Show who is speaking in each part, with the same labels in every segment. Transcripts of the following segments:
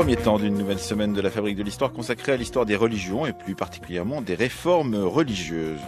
Speaker 1: premier temps d'une nouvelle semaine de la Fabrique de l'Histoire consacrée à l'histoire des religions et plus particulièrement des réformes religieuses.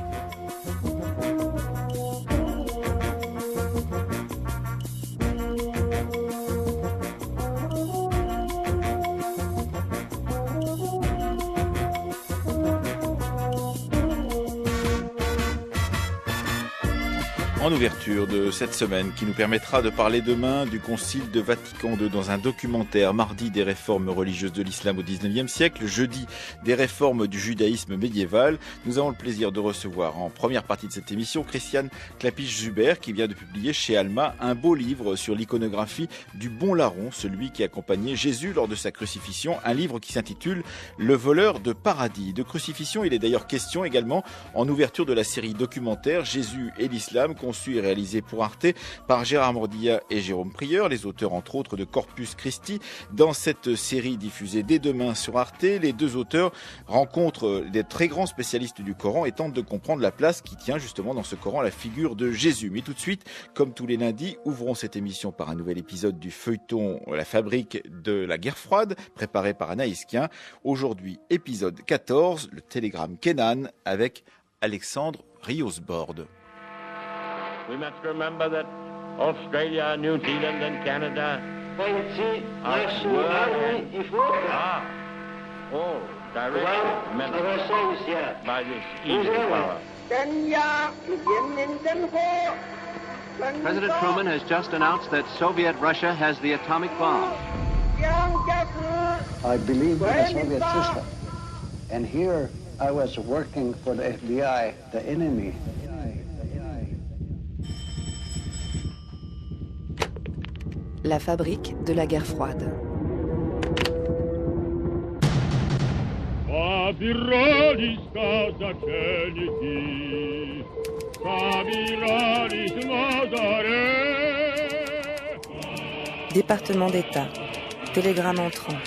Speaker 1: En ouverture de cette semaine qui nous permettra de parler demain du Concile de Vatican II dans un documentaire, mardi des réformes religieuses de l'islam au XIXe siècle, jeudi des réformes du judaïsme médiéval. Nous avons le plaisir de recevoir en première partie de cette émission Christiane Klapisch-Zuber qui vient de publier chez Alma un beau livre sur l'iconographie du bon larron, celui qui accompagnait Jésus lors de sa crucifixion, un livre qui s'intitule Le voleur de paradis. De crucifixion, il est d'ailleurs question également en ouverture de la série documentaire Jésus et l'islam, conçu et réalisé pour Arte par Gérard Mordillat et Jérôme Prieur, les auteurs entre autres de Corpus Christi. Dans cette série diffusée dès demain sur Arte, les deux auteurs rencontrent des très grands spécialistes du Coran et tentent de comprendre la place qui tient justement dans ce Coran à la figure de Jésus. Mais tout de suite, comme tous les lundis, ouvrons cette émission par un nouvel épisode du feuilleton La Fabrique de la guerre froide, préparé par Anaïs Kien. Aujourd'hui, épisode 14, le télégramme Kenan avec Alexandre Riosbord.
Speaker 2: We must remember that Australia, New Zealand and Canada directed by this evil power.
Speaker 3: President Truman has just announced that Soviet Russia has the atomic bomb.
Speaker 4: I believe in the Soviet system. And here I was working for the FBI, the enemy.
Speaker 5: La fabrique de la guerre froide. Département d'État. Télégramme entrant.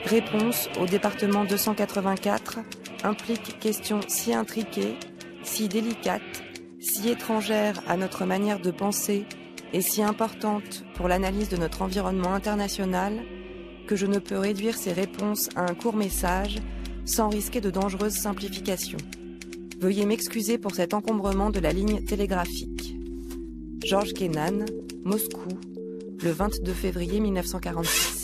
Speaker 5: Réponse au département 284 implique question si intriquée, si délicate, si étrangère à notre manière de penser et si importante pour l'analyse de notre environnement international que je ne peux réduire ces réponses à un court message sans risquer de dangereuses simplifications. Veuillez m'excuser pour cet encombrement de la ligne télégraphique. Georges Kennan, Moscou, le 22 février 1946.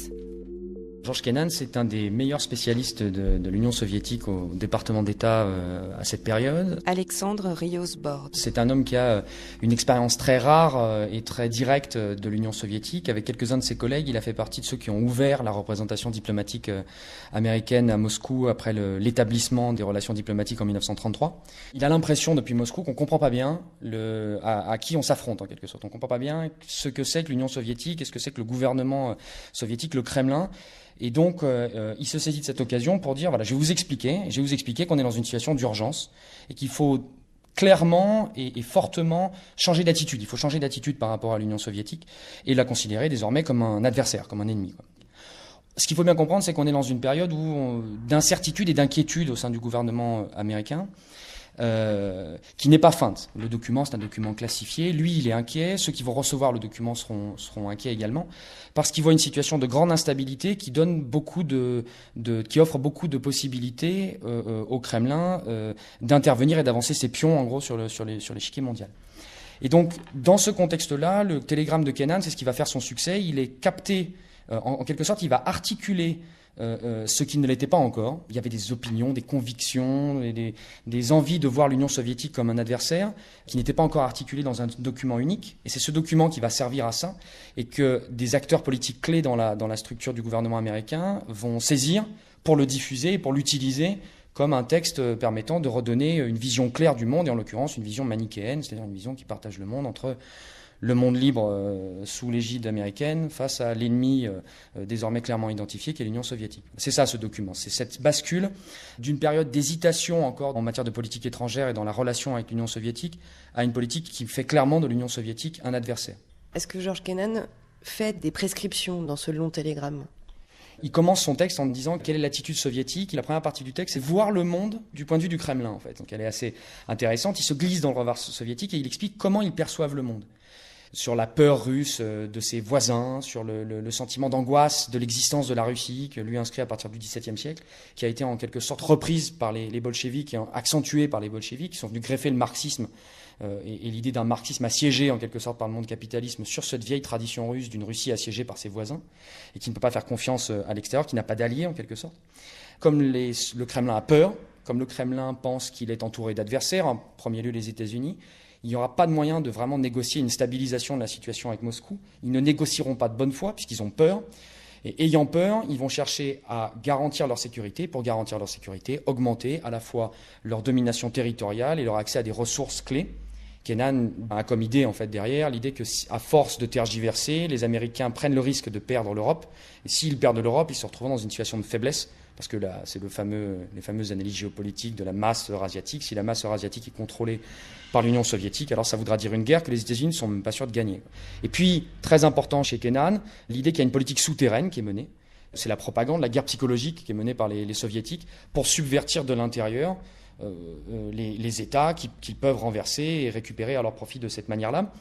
Speaker 6: Georges Kennan, c'est un des meilleurs spécialistes de l'Union soviétique au département d'État à cette période.
Speaker 5: Alexandre Riosbord.
Speaker 6: C'est un homme qui a une expérience très rare et très directe de l'Union soviétique. Avec quelques-uns de ses collègues, il a fait partie de ceux qui ont ouvert la représentation diplomatique américaine à Moscou après l'établissement des relations diplomatiques en 1933. Il a l'impression depuis Moscou qu'on ne comprend pas bien à qui on s'affronte en quelque sorte. On ne comprend pas bien ce que c'est que l'Union soviétique et ce que c'est que le gouvernement soviétique, le Kremlin. Et donc, il se saisit de cette occasion pour dire, voilà, je vais vous expliquer qu'on est dans une situation d'urgence et qu'il faut clairement et fortement changer d'attitude. Il faut changer d'attitude par rapport à l'Union soviétique et la considérer désormais comme un adversaire, comme un ennemi, quoi. Ce qu'il faut bien comprendre, c'est qu'on est dans une période d'incertitude et d'inquiétude au sein du gouvernement américain. Qui n'est pas feinte. Le document, c'est un document classifié. Lui, il est inquiet. Ceux qui vont recevoir le document seront inquiets également, parce qu'ils voient une situation de grande instabilité qui donne qui offre beaucoup de possibilités au Kremlin d'intervenir et d'avancer ses pions, en gros, sur l'échiquier mondial. Et donc, dans ce contexte-là, le télégramme de Kennan, c'est ce qui va faire son succès. Il est capté, en quelque sorte, il va articuler ce qui ne l'était pas encore. Il y avait des opinions, des convictions, des envies de voir l'Union soviétique comme un adversaire qui n'étaient pas encore articulées dans un document unique. Et c'est ce document qui va servir à ça et que des acteurs politiques clés dans la structure du gouvernement américain vont saisir pour le diffuser et pour l'utiliser comme un texte permettant de redonner une vision claire du monde, et en l'occurrence une vision manichéenne, c'est-à-dire une vision qui partage le monde entre le monde libre sous l'égide américaine face à l'ennemi désormais clairement identifié qui est l'Union soviétique. C'est ça ce document, c'est cette bascule d'une période d'hésitation encore en matière de politique étrangère et dans la relation avec l'Union soviétique à une politique qui fait clairement de l'Union soviétique un adversaire.
Speaker 5: Est-ce que Georges Kennan fait des prescriptions dans ce long télégramme ?
Speaker 6: Il commence son texte en me disant quelle est l'attitude soviétique. Et la première partie du texte, c'est voir le monde du point de vue du Kremlin, en fait. Donc elle est assez intéressante. Il se glisse dans le revers soviétique et il explique comment ils perçoivent le monde. sur la peur russe de ses voisins, sur le sentiment d'angoisse de l'existence de la Russie, que lui inscrit à partir du XVIIe siècle, qui a été en quelque sorte reprise par les bolcheviks et accentuée par les bolcheviks, qui sont venus greffer le marxisme et l'idée d'un marxisme assiégé en quelque sorte par le monde capitalisme sur cette vieille tradition russe d'une Russie assiégée par ses voisins et qui ne peut pas faire confiance à l'extérieur, qui n'a pas d'alliés en quelque sorte. Comme le Kremlin a peur, comme le Kremlin pense qu'il est entouré d'adversaires, en premier lieu les États-Unis, il n'y aura pas de moyen de vraiment négocier une stabilisation de la situation avec Moscou. Ils ne négocieront pas de bonne foi puisqu'ils ont peur. Et ayant peur, ils vont chercher à garantir leur sécurité. Pour garantir leur sécurité, augmenter à la fois leur domination territoriale et leur accès à des ressources clés. Kennan a comme idée, en fait, derrière, l'idée que, à force de tergiverser, les Américains prennent le risque de perdre l'Europe. Et s'ils perdent l'Europe, ils se retrouveront dans une situation de faiblesse, parce que là, c'est les fameuses analyses géopolitiques de la masse eurasiatique. Si la masse eurasiatique est contrôlée par l'Union soviétique, alors ça voudra dire une guerre que les États-Unis ne sont même pas sûrs de gagner. Et puis, très important chez Kennan, l'idée qu'il y a une politique souterraine qui est menée. C'est la propagande, la guerre psychologique qui est menée par les soviétiques pour subvertir de l'intérieur les États qu'ils peuvent renverser et récupérer à leur profit de cette manière-là.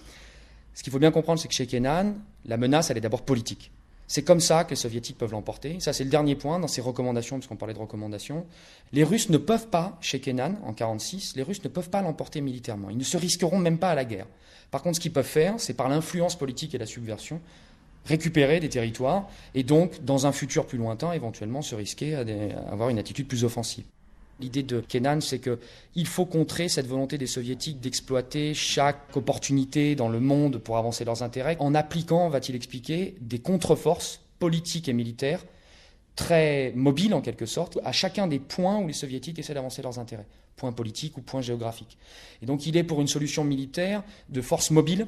Speaker 6: Ce qu'il faut bien comprendre, c'est que chez Kennan, la menace, elle est d'abord politique. C'est comme ça que les Soviétiques peuvent l'emporter. Ça, c'est le dernier point dans ces recommandations, puisqu'on parlait de recommandations. Les Russes ne peuvent pas, chez Kennan, en 1946, les Russes ne peuvent pas l'emporter militairement. Ils ne se risqueront même pas à la guerre. Par contre, ce qu'ils peuvent faire, c'est par l'influence politique et la subversion, récupérer des territoires et donc, dans un futur plus lointain, éventuellement se risquer à avoir une attitude plus offensive. L'idée de Kennan, c'est qu'il faut contrer cette volonté des Soviétiques d'exploiter chaque opportunité dans le monde pour avancer leurs intérêts, en appliquant, va-t-il expliquer, des contre-forces politiques et militaires très mobiles en quelque sorte, à chacun des points où les Soviétiques essaient d'avancer leurs intérêts, point politique ou point géographique. Et donc il est pour une solution militaire de forces mobiles,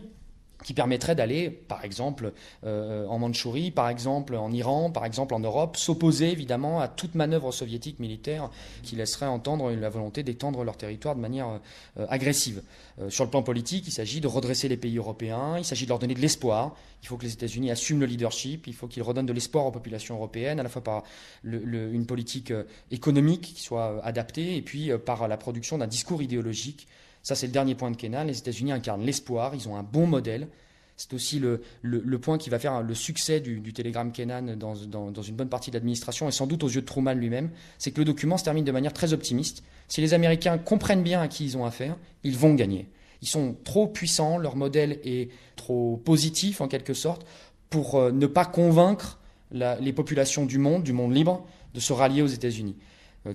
Speaker 6: qui permettrait d'aller, par exemple, en Mandchourie, par exemple en Iran, par exemple en Europe, s'opposer évidemment à toute manœuvre soviétique militaire qui laisserait entendre la volonté d'étendre leur territoire de manière agressive. Sur le plan politique, il s'agit de redresser les pays européens, il s'agit de leur donner de l'espoir. Il faut que les États-Unis assument le leadership, il faut qu'ils redonnent de l'espoir aux populations européennes, à la fois par une politique économique qui soit adaptée, et puis par la production d'un discours idéologique. Ça, c'est le dernier point de Kennan. Les États-Unis incarnent l'espoir, ils ont un bon modèle. C'est aussi le point qui va faire le succès du télégramme Kennan dans une bonne partie de l'administration, et sans doute aux yeux de Truman lui-même, c'est que le document se termine de manière très optimiste. Si les Américains comprennent bien à qui ils ont affaire, ils vont gagner. Ils sont trop puissants, leur modèle est trop positif en quelque sorte, pour ne pas convaincre les populations du monde libre, de se rallier aux États-Unis.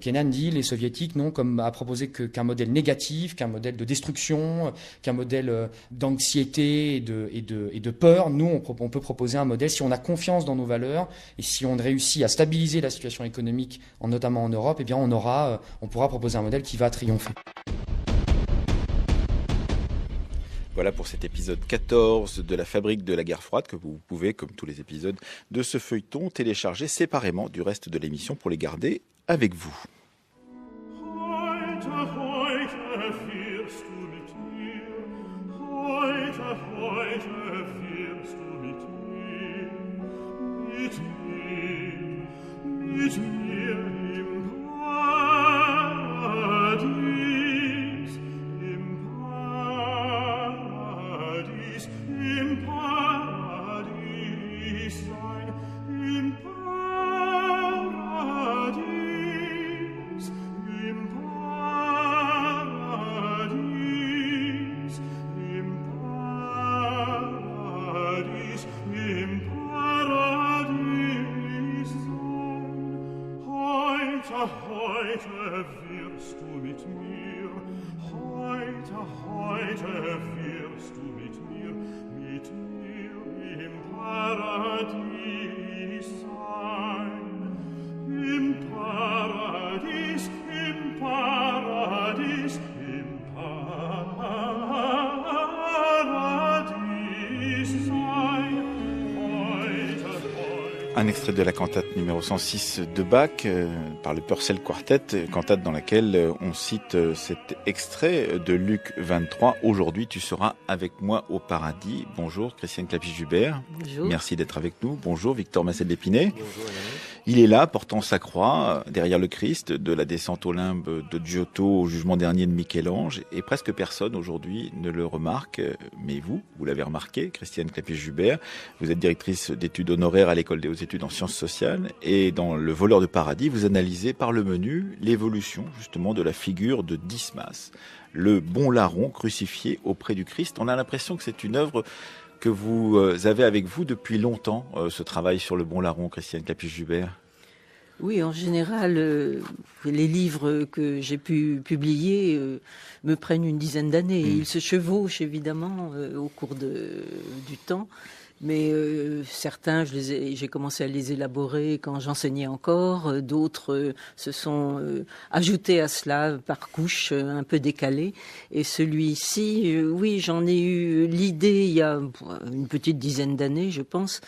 Speaker 6: Kennan dit les Soviétiques n'ont comme à proposer qu'un modèle négatif, qu'un modèle de destruction, qu'un modèle d'anxiété et de peur. Nous, on peut proposer un modèle, si on a confiance dans nos valeurs et si on réussit à stabiliser la situation économique, notamment en Europe, eh bien on pourra proposer un modèle qui va triompher.
Speaker 1: Voilà pour cet épisode 14 de la Fabrique de la guerre froide que vous pouvez, comme tous les épisodes de ce feuilleton, télécharger séparément du reste de l'émission pour les garder avec vous. Un extrait de la cantate numéro 106 de Bach par le Purcell Quartet, cantate dans laquelle on cite cet extrait de Luc 23. Aujourd'hui, tu seras avec moi au paradis. Bonjour Christiane Clapy-Jubert.
Speaker 7: Bonjour.
Speaker 1: Merci d'être avec nous. Bonjour Victor Massel-Lépinay.
Speaker 7: Bonjour Alain.
Speaker 1: Il est là, portant sa croix, derrière le Christ, de la descente au limbe de Giotto au jugement dernier de Michel-Ange, et presque personne aujourd'hui ne le remarque. Mais vous l'avez remarqué, Christiane Clapiche-Joubert, vous êtes directrice d'études honoraires à l'École des hautes études en sciences sociales, et dans Le voleur de paradis, vous analysez par le menu l'évolution justement de la figure de Dismas, le bon larron crucifié auprès du Christ. On a l'impression que c'est une œuvre que vous avez avec vous depuis longtemps, ce travail sur le bon larron, Christiane Clapiche-Joubert.
Speaker 7: Oui, en général, les livres que j'ai pu publier me prennent une dizaine d'années. Ils se chevauchent évidemment au cours du temps. Mais certains, j'ai commencé à les élaborer quand j'enseignais encore. D'autres se sont ajoutés à cela par couches un peu décalées. Et celui-ci, oui, j'en ai eu l'idée il y a une petite dizaine d'années, je pense,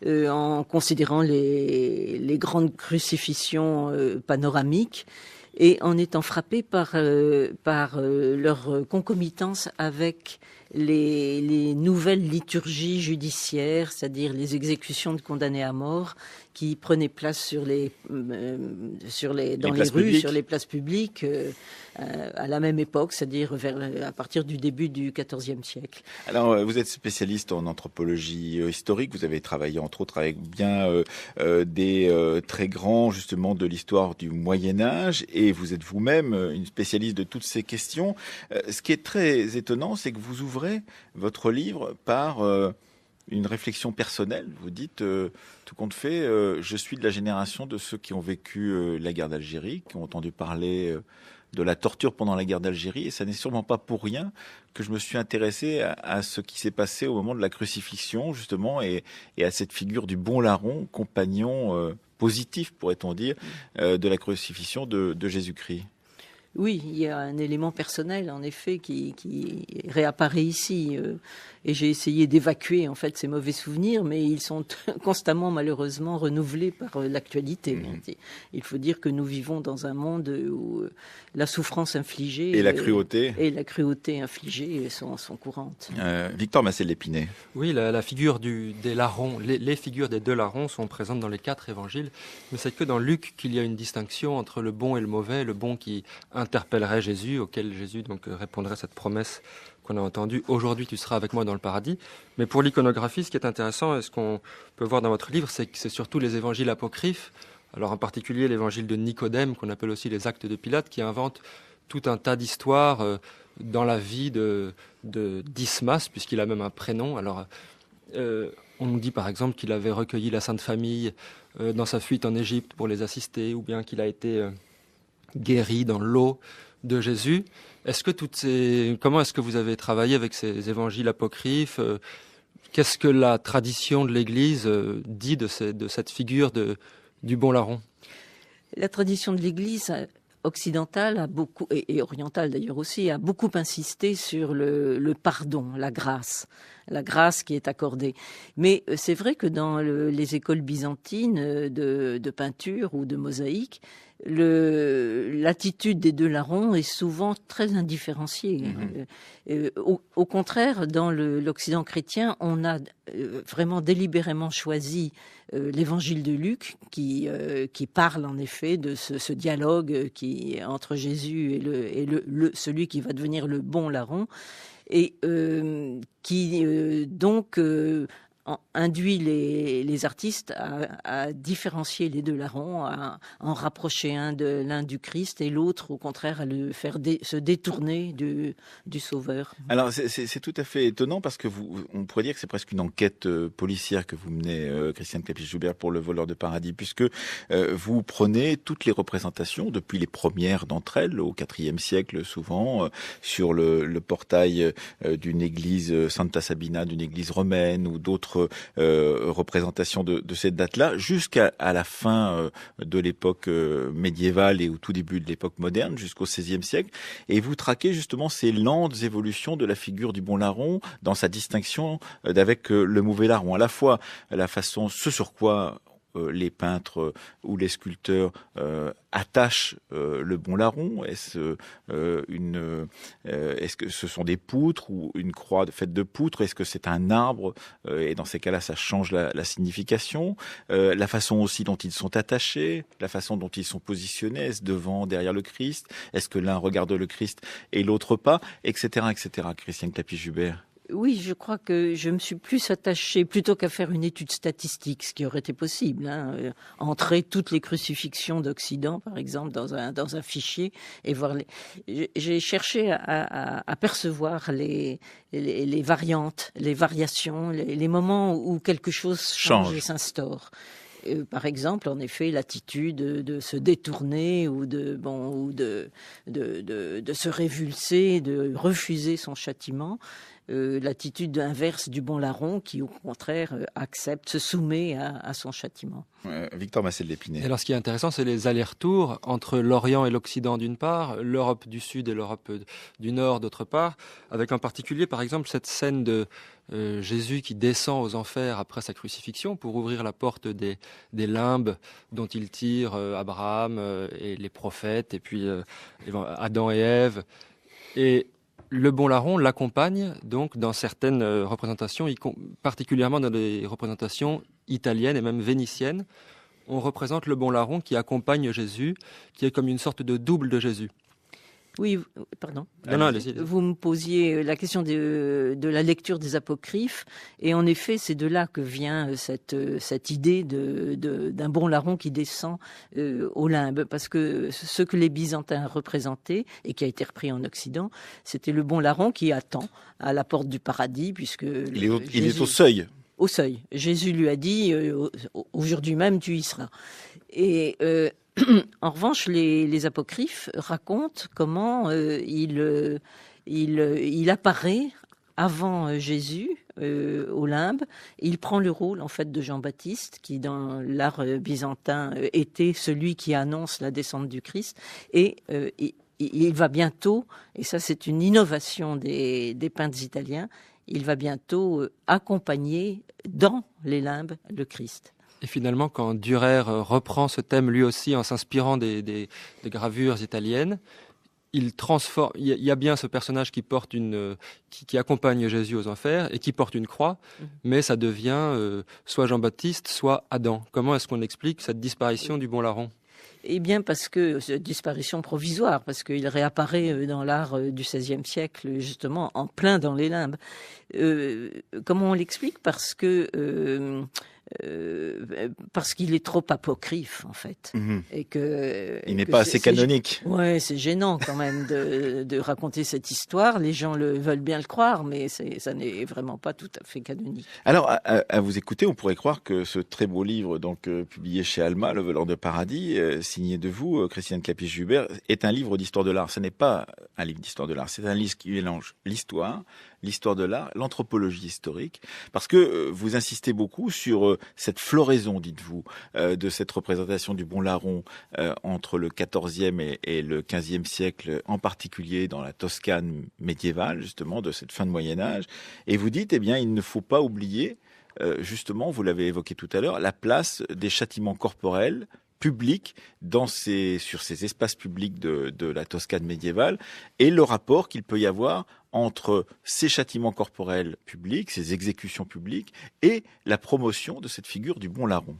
Speaker 7: en considérant les grandes crucifixions panoramiques et en étant frappé par leur concomitance avec les nouvelles liturgies judiciaires, c'est-à-dire les exécutions de condamnés à mort qui prenaient place dans les rues,
Speaker 1: publiques.
Speaker 7: sur les places publiques, à la même époque, c'est-à-dire à partir du début du XIVe siècle.
Speaker 1: Alors, vous êtes spécialiste en anthropologie historique. Vous avez travaillé, entre autres, avec bien des très grands, justement, de l'histoire du Moyen-Âge. Et vous êtes vous-même une spécialiste de toutes ces questions. Ce qui est très étonnant, c'est que vous ouvrez votre livre par une réflexion personnelle. Vous dites, tout compte fait, je suis de la génération de ceux qui ont vécu la guerre d'Algérie, qui ont entendu parler de la torture pendant la guerre d'Algérie, et ça n'est sûrement pas pour rien que je me suis intéressé à ce qui s'est passé au moment de la crucifixion, justement, et à cette figure du bon larron, compagnon positif, pourrait-on dire, de la crucifixion de Jésus-Christ.
Speaker 7: Oui, il y a un élément personnel, en effet, qui réapparaît ici. Et j'ai essayé d'évacuer, en fait, ces mauvais souvenirs, mais ils sont constamment, malheureusement, renouvelés par l'actualité. Il faut dire que nous vivons dans un monde où la souffrance infligée...
Speaker 1: Et la cruauté.
Speaker 7: Et la cruauté infligée sont courantes.
Speaker 1: Victor Massel-Lépinet.
Speaker 8: Oui, la figure des larrons, les figures des deux larrons sont présentes dans les 4 évangiles, mais c'est que dans Luc qu'il y a une distinction entre le bon et le mauvais, le bon qui interpellerait Jésus, auquel Jésus donc répondrait cette promesse qu'on a entendue, aujourd'hui tu seras avec moi dans le paradis. Mais pour l'iconographie, ce qui est intéressant et ce qu'on peut voir dans votre livre, c'est que c'est surtout les évangiles apocryphes, alors en particulier l'évangile de Nicodème, qu'on appelle aussi les actes de Pilate, qui invente tout un tas d'histoires dans la vie de Dismas, puisqu'il a même un prénom. Alors on nous dit par exemple qu'il avait recueilli la Sainte Famille dans sa fuite en Égypte pour les assister, ou bien qu'il a été guéri dans l'eau de Jésus. Comment est-ce que vous avez travaillé avec ces évangiles apocryphes? Qu'est-ce que la tradition de l'Église dit de cette figure du bon larron?
Speaker 7: La tradition de l'Église occidentale a beaucoup, et orientale d'ailleurs aussi, a beaucoup insisté sur le pardon, la grâce qui est accordée. Mais c'est vrai que dans les écoles byzantines de peinture ou de mosaïque, l'attitude des deux larrons est souvent très indifférenciée. Au contraire, dans l'Occident chrétien, on a vraiment délibérément choisi l'évangile de Luc qui parle en effet de ce dialogue entre Jésus et celui qui va devenir le bon larron, et qui donc induit les artistes à différencier les deux larrons, à en rapprocher l'un du Christ et l'autre, au contraire, à le faire se détourner du Sauveur.
Speaker 1: Alors, c'est tout à fait étonnant parce que on pourrait dire que c'est presque une enquête policière que vous menez, Christiane Clapiche-Joubert, pour Le voleur de paradis, puisque vous prenez toutes les représentations, depuis les premières d'entre elles, au IVe siècle souvent, sur le portail d'une église Santa Sabina, d'une église romaine, ou d'autres représentations de cette date-là, jusqu'à la fin de l'époque médiévale et au tout début de l'époque moderne, jusqu'au XVIe siècle. Et vous traquez justement ces lentes évolutions de la figure du bon larron dans sa distinction d'avec le mauvais larron. À la fois la façon, ce sur quoi les peintres ou les sculpteurs attachent le bon larron? Est-ce que ce sont des poutres ou une croix faite de poutres? Est-ce que c'est un arbre? Et dans ces cas-là, ça change la signification. La façon aussi dont ils sont attachés, la façon dont ils sont positionnés, est-ce devant, derrière le Christ? Est-ce que l'un regarde le Christ et l'autre pas? Etc., etc. Christiane Clapis-Joubert.
Speaker 7: Oui, je crois que je me suis plus attachée, plutôt qu'à faire une étude statistique, ce qui aurait été possible, entrer toutes les crucifixions d'Occident, par exemple, dans un fichier et voir j'ai cherché à percevoir les variantes, les variations, les moments où quelque chose change et s'instaure. Par exemple, en effet, l'attitude de se détourner ou de se révulser, de refuser son châtiment. L'attitude inverse du bon larron qui, au contraire, accepte, se soumet à son châtiment.
Speaker 1: Victor Massel-Lépinay.
Speaker 8: Alors, ce qui est intéressant, c'est les allers-retours entre l'Orient et l'Occident d'une part, l'Europe du Sud et l'Europe du Nord d'autre part, avec en particulier, par exemple, cette scène de Jésus qui descend aux enfers après sa crucifixion pour ouvrir la porte des limbes dont il tire Abraham et les prophètes, et puis Adam et Ève. Et le bon larron l'accompagne donc dans certaines représentations, particulièrement dans les représentations italiennes et même vénitiennes. On représente le bon larron qui accompagne Jésus, qui est comme une sorte de double de Jésus.
Speaker 7: Oui, pardon.
Speaker 8: Non, allez-y.
Speaker 7: Vous me posiez la question de la lecture des apocryphes, et en effet, c'est de là que vient cette idée d'un bon larron qui descend au limbe, parce que ce que les Byzantins représentaient et qui a été repris en Occident, c'était le bon larron qui attend à la porte du paradis, puisque
Speaker 1: il est au seuil.
Speaker 7: Au seuil. Jésus lui a dit aujourd'hui même tu y seras. Et en revanche, les apocryphes racontent comment il apparaît avant Jésus au limbe. Il prend le rôle en fait de Jean-Baptiste, qui dans l'art byzantin était celui qui annonce la descente du Christ, et il va bientôt, et ça c'est une innovation des peintres italiens, il va bientôt accompagner dans les limbes le Christ.
Speaker 8: Et finalement, quand Dürer reprend ce thème lui aussi en s'inspirant des gravures italiennes, il transforme. Il y a bien ce personnage qui porte qui accompagne Jésus aux enfers et qui porte une croix, mais ça devient soit Jean-Baptiste, soit Adam. Comment est-ce qu'on explique cette disparition du bon larron?
Speaker 7: Eh bien, parce que disparition provisoire, parce qu'il réapparaît dans l'art du XVIe siècle, justement, en plein dans les limbes. Comment on l'explique? Parce qu'il est trop apocryphe en fait, et que
Speaker 1: il n'est pas assez canonique.
Speaker 7: Ouais, c'est gênant quand même de raconter cette histoire. Les gens veulent bien le croire, mais ça n'est vraiment pas tout à fait canonique.
Speaker 1: Alors, à vous écouter, on pourrait croire que ce très beau livre, donc publié chez Alma, Le voleur de paradis, signé de vous, Christiane Clapis-Joubert, est un livre d'histoire de l'art. Ce n'est pas un livre d'histoire de l'art, c'est un livre qui mélange l'histoire de l'art, l'anthropologie historique, parce que vous insistez beaucoup sur cette floraison, dites-vous, de cette représentation du bon larron entre le XIVe et le XVe siècle, en particulier dans la Toscane médiévale, justement, de cette fin de Moyen-Âge. Et vous dites, eh bien, il ne faut pas oublier, justement, vous l'avez évoqué tout à l'heure, la place des châtiments corporels publics sur ces espaces publics de la Toscane médiévale, et le rapport qu'il peut y avoir entre ces châtiments corporels publics, ces exécutions publiques, et la promotion de cette figure du bon larron.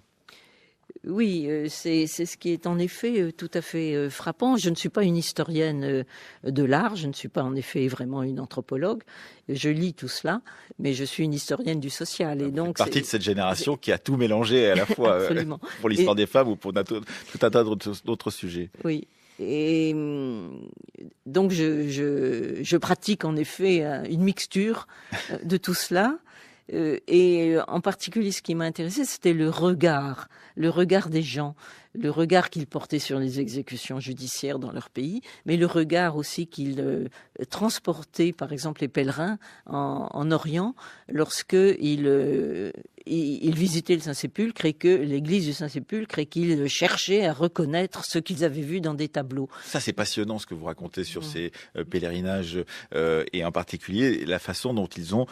Speaker 7: Oui, c'est ce qui est en effet tout à fait frappant. Je ne suis pas une historienne de l'art, je ne suis pas en effet vraiment une anthropologue. Je lis tout cela, mais je suis une historienne du social. Et donc,
Speaker 1: partie de cette génération qui a tout mélangé à la fois pour l'histoire des femmes ou pour tout un tas d'autres sujets.
Speaker 7: Oui. Et donc je pratique en effet une mixture de tout cela. Et en particulier, ce qui m'a intéressé, c'était le regard des gens. le regard qu'ils portaient sur les exécutions judiciaires dans leur pays, mais le regard aussi qu'ils transportaient, par exemple, les pèlerins en Orient, lorsque ils visitaient le Saint-Sépulcre et que l'église du Saint-Sépulcre et qu'ils cherchaient à reconnaître ce qu'ils avaient vu dans des tableaux.
Speaker 1: Ça, c'est passionnant ce que vous racontez sur ces pèlerinages et en particulier la façon dont qu'ils ont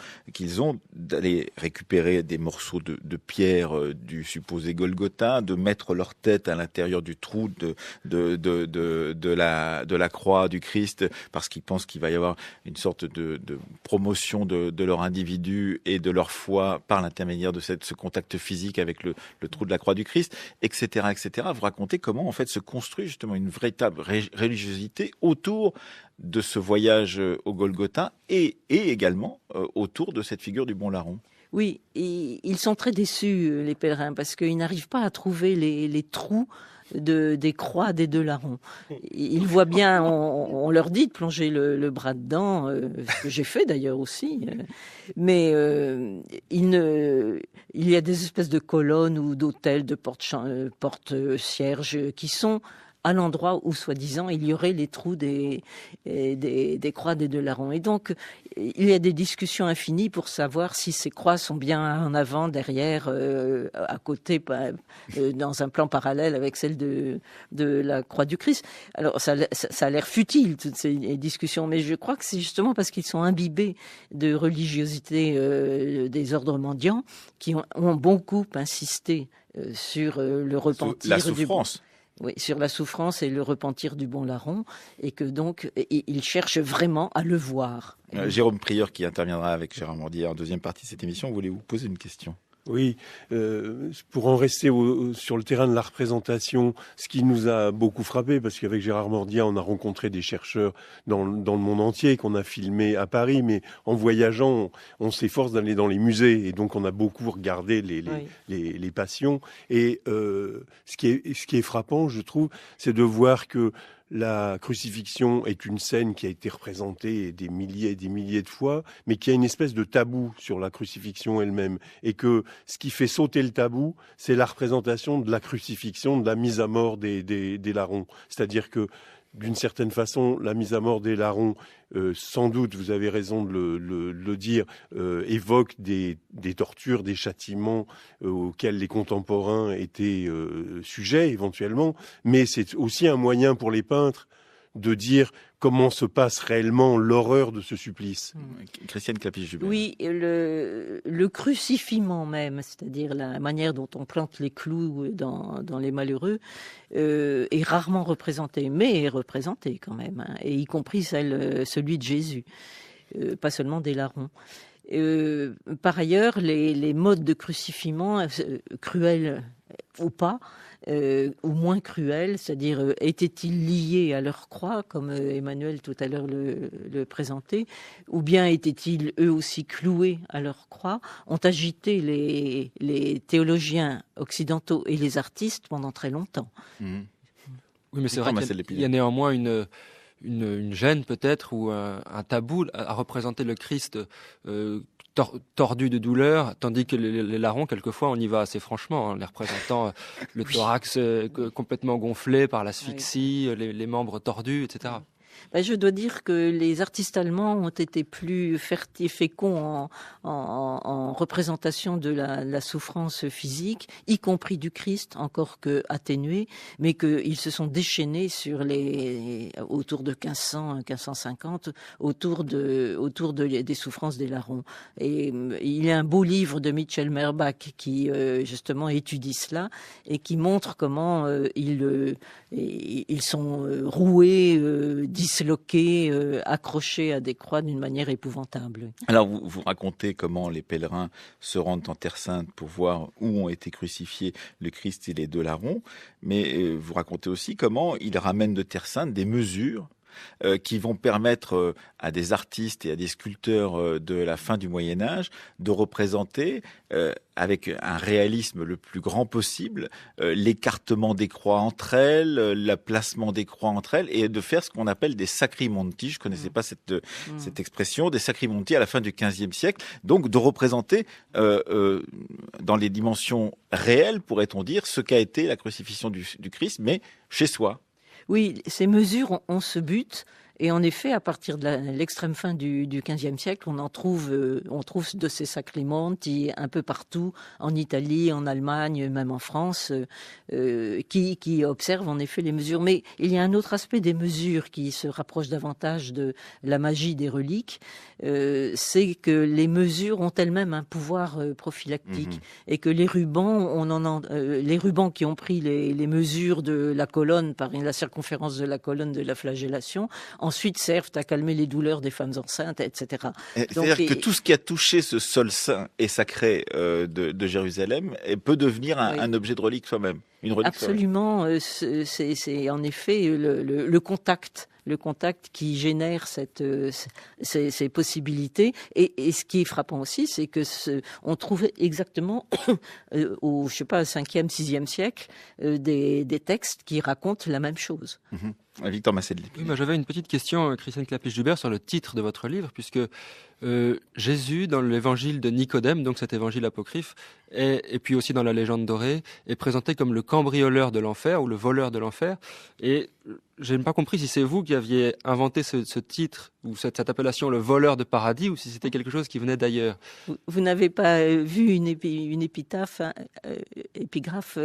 Speaker 1: d'aller récupérer des morceaux de pierre du supposé Golgotha, de mettre leur tête à l'intérieur du trou de la croix du Christ, parce qu'ils pensent qu'il va y avoir une sorte de promotion de leur individu et de leur foi par l'intermédiaire de ce contact physique avec le trou de la croix du Christ, etc., etc. Vous racontez comment en fait se construit justement une véritable religiosité autour de ce voyage au Golgotha et également autour de cette figure du bon larron.
Speaker 7: Oui, et ils sont très déçus, les pèlerins, parce qu'ils n'arrivent pas à trouver les trous des croix des 2 larrons. Ils voient bien, on leur dit de plonger le bras dedans, ce que j'ai fait d'ailleurs aussi, mais il y a des espèces de colonnes ou d'autels, de porte-cierges qui sont à l'endroit où, soi-disant, il y aurait les trous des croix des 2 larrons. Et donc, il y a des discussions infinies pour savoir si ces croix sont bien en avant, derrière, à côté, dans un plan parallèle avec celle de la croix du Christ. Alors, ça a l'air futile, toutes ces discussions, mais je crois que c'est justement parce qu'ils sont imbibés de religiosité des ordres mendiants qui ont beaucoup insisté sur le repentir.
Speaker 1: La souffrance.
Speaker 7: Oui, sur la souffrance et le repentir du bon larron, et que donc il cherche vraiment à le voir.
Speaker 1: Jérôme Prieur, qui interviendra avec Gérard Mordier en deuxième partie de cette émission, voulez vous poser une question?
Speaker 9: Oui, pour en rester sur le terrain de la représentation, ce qui nous a beaucoup frappé, parce qu'avec Gérard Mordier, on a rencontré des chercheurs dans le monde entier, qu'on a filmé à Paris, mais en voyageant, on s'efforce d'aller dans les musées, et donc on a beaucoup regardé les passions. Et ce qui est frappant, je trouve, c'est de voir que la crucifixion est une scène qui a été représentée des milliers et des milliers de fois, mais qui a une espèce de tabou sur la crucifixion elle-même. Et que ce qui fait sauter le tabou, c'est la représentation de la crucifixion, de la mise à mort des larrons. C'est-à-dire que, d'une certaine façon, la mise à mort des larrons, sans doute, vous avez raison de le dire, évoque des tortures, des châtiments auxquels les contemporains étaient sujets éventuellement, mais c'est aussi un moyen pour les peintres de dire comment se passe réellement l'horreur de ce supplice.
Speaker 1: Christiane Clapiche-Jubert.
Speaker 7: Oui, le crucifiement même, c'est-à-dire la manière dont on plante les clous dans les malheureux, est rarement représenté, mais est représenté quand même, hein, et y compris celui de Jésus, pas seulement des larrons. Par ailleurs, les modes de crucifiement, cruels ou pas, ou moins cruels, c'est-à-dire étaient-ils liés à leur croix, comme Emmanuel tout à l'heure le présentait, ou bien étaient-ils eux aussi cloués à leur croix, ont agité les théologiens occidentaux et les artistes pendant très longtemps.
Speaker 8: Oui, mais c'est vrai qu'il y a néanmoins une gêne peut-être ou un tabou à représenter le Christ tordu de douleur, tandis que les larrons, quelquefois, on y va assez franchement, hein, les représentant le thorax complètement gonflé par l'asphyxie, les membres tordus, etc.
Speaker 7: Je dois dire que les artistes allemands ont été plus féconds en représentation de la souffrance physique, y compris du Christ, encore que atténué, mais qu'ils se sont déchaînés autour de 1500, 1550, autour des souffrances des larrons. Et il y a un beau livre de Michel Merbach qui justement étudie cela et qui montre comment ils sont roués, disloqués, accrochés à des croix d'une manière épouvantable.
Speaker 1: Alors vous racontez comment les pèlerins se rendent en Terre Sainte pour voir où ont été crucifiés le Christ et les 2 larrons, mais vous racontez aussi comment ils ramènent de Terre Sainte des mesures qui vont permettre à des artistes et à des sculpteurs de la fin du Moyen-Âge de représenter avec un réalisme le plus grand possible l'écartement des croix entre elles, le placement des croix entre elles, et de faire ce qu'on appelle des sacrimonti. Je connaissais pas cette expression, des sacrimonti à la fin du XVe siècle. Donc de représenter dans les dimensions réelles, pourrait-on dire, ce qu'a été la crucifixion du Christ, mais chez soi.
Speaker 7: Oui, ces mesures ont ce but. Et en effet, à partir de l'extrême fin du XVe siècle, on trouve de ces sacrimenti un peu partout, en Italie, en Allemagne, même en France, qui observent en effet les mesures. Mais il y a un autre aspect des mesures qui se rapproche davantage de la magie des reliques, c'est que les mesures ont elles-mêmes un pouvoir prophylactique, et que les rubans, les rubans qui ont pris les mesures de la colonne, par la circonférence de la colonne de la flagellation, ensuite servent à calmer les douleurs des femmes enceintes, etc.
Speaker 1: C'est-à-dire que tout ce qui a touché ce sol saint et sacré de Jérusalem peut devenir un objet de relique soi-même, une relique.
Speaker 7: Absolument, c'est en effet le contact qui génère ces possibilités. Et ce qui est frappant aussi, c'est que on trouvait exactement au 5e, 6e siècle des textes qui racontent la même chose.
Speaker 1: Victor Massé de l'Épinay.
Speaker 8: Oui, j'avais une petite question, Christiane Clapiche-Dubert, sur le titre de votre livre, puisque Jésus, dans l'évangile de Nicodème, donc cet évangile apocryphe, et puis aussi dans la légende dorée, est présenté comme le cambrioleur de l'enfer ou le voleur de l'enfer. Et je n'ai pas compris si c'est vous qui aviez inventé ce titre ou cette appellation, le voleur de paradis, ou si c'était quelque chose qui venait d'ailleurs.
Speaker 7: Vous n'avez pas vu une épitaphe, épigraphe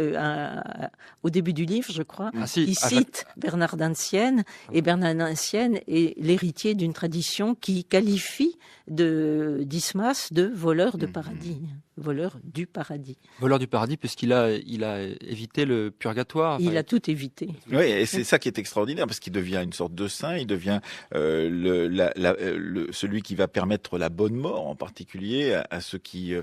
Speaker 7: au début du livre, je crois, qui cite Bernardin de Sienne, et Bernardin de Sienne est l'héritier d'une tradition qui qualifie Dismas de voleur de paradis, voleur du paradis.
Speaker 8: Voleur du paradis, puisqu'il a évité le purgatoire.
Speaker 7: Il a tout évité.
Speaker 1: Oui, et c'est ça qui est extraordinaire, parce qu'il devient une sorte de saint, il devient celui qui va permettre la bonne mort, en particulier à ceux qui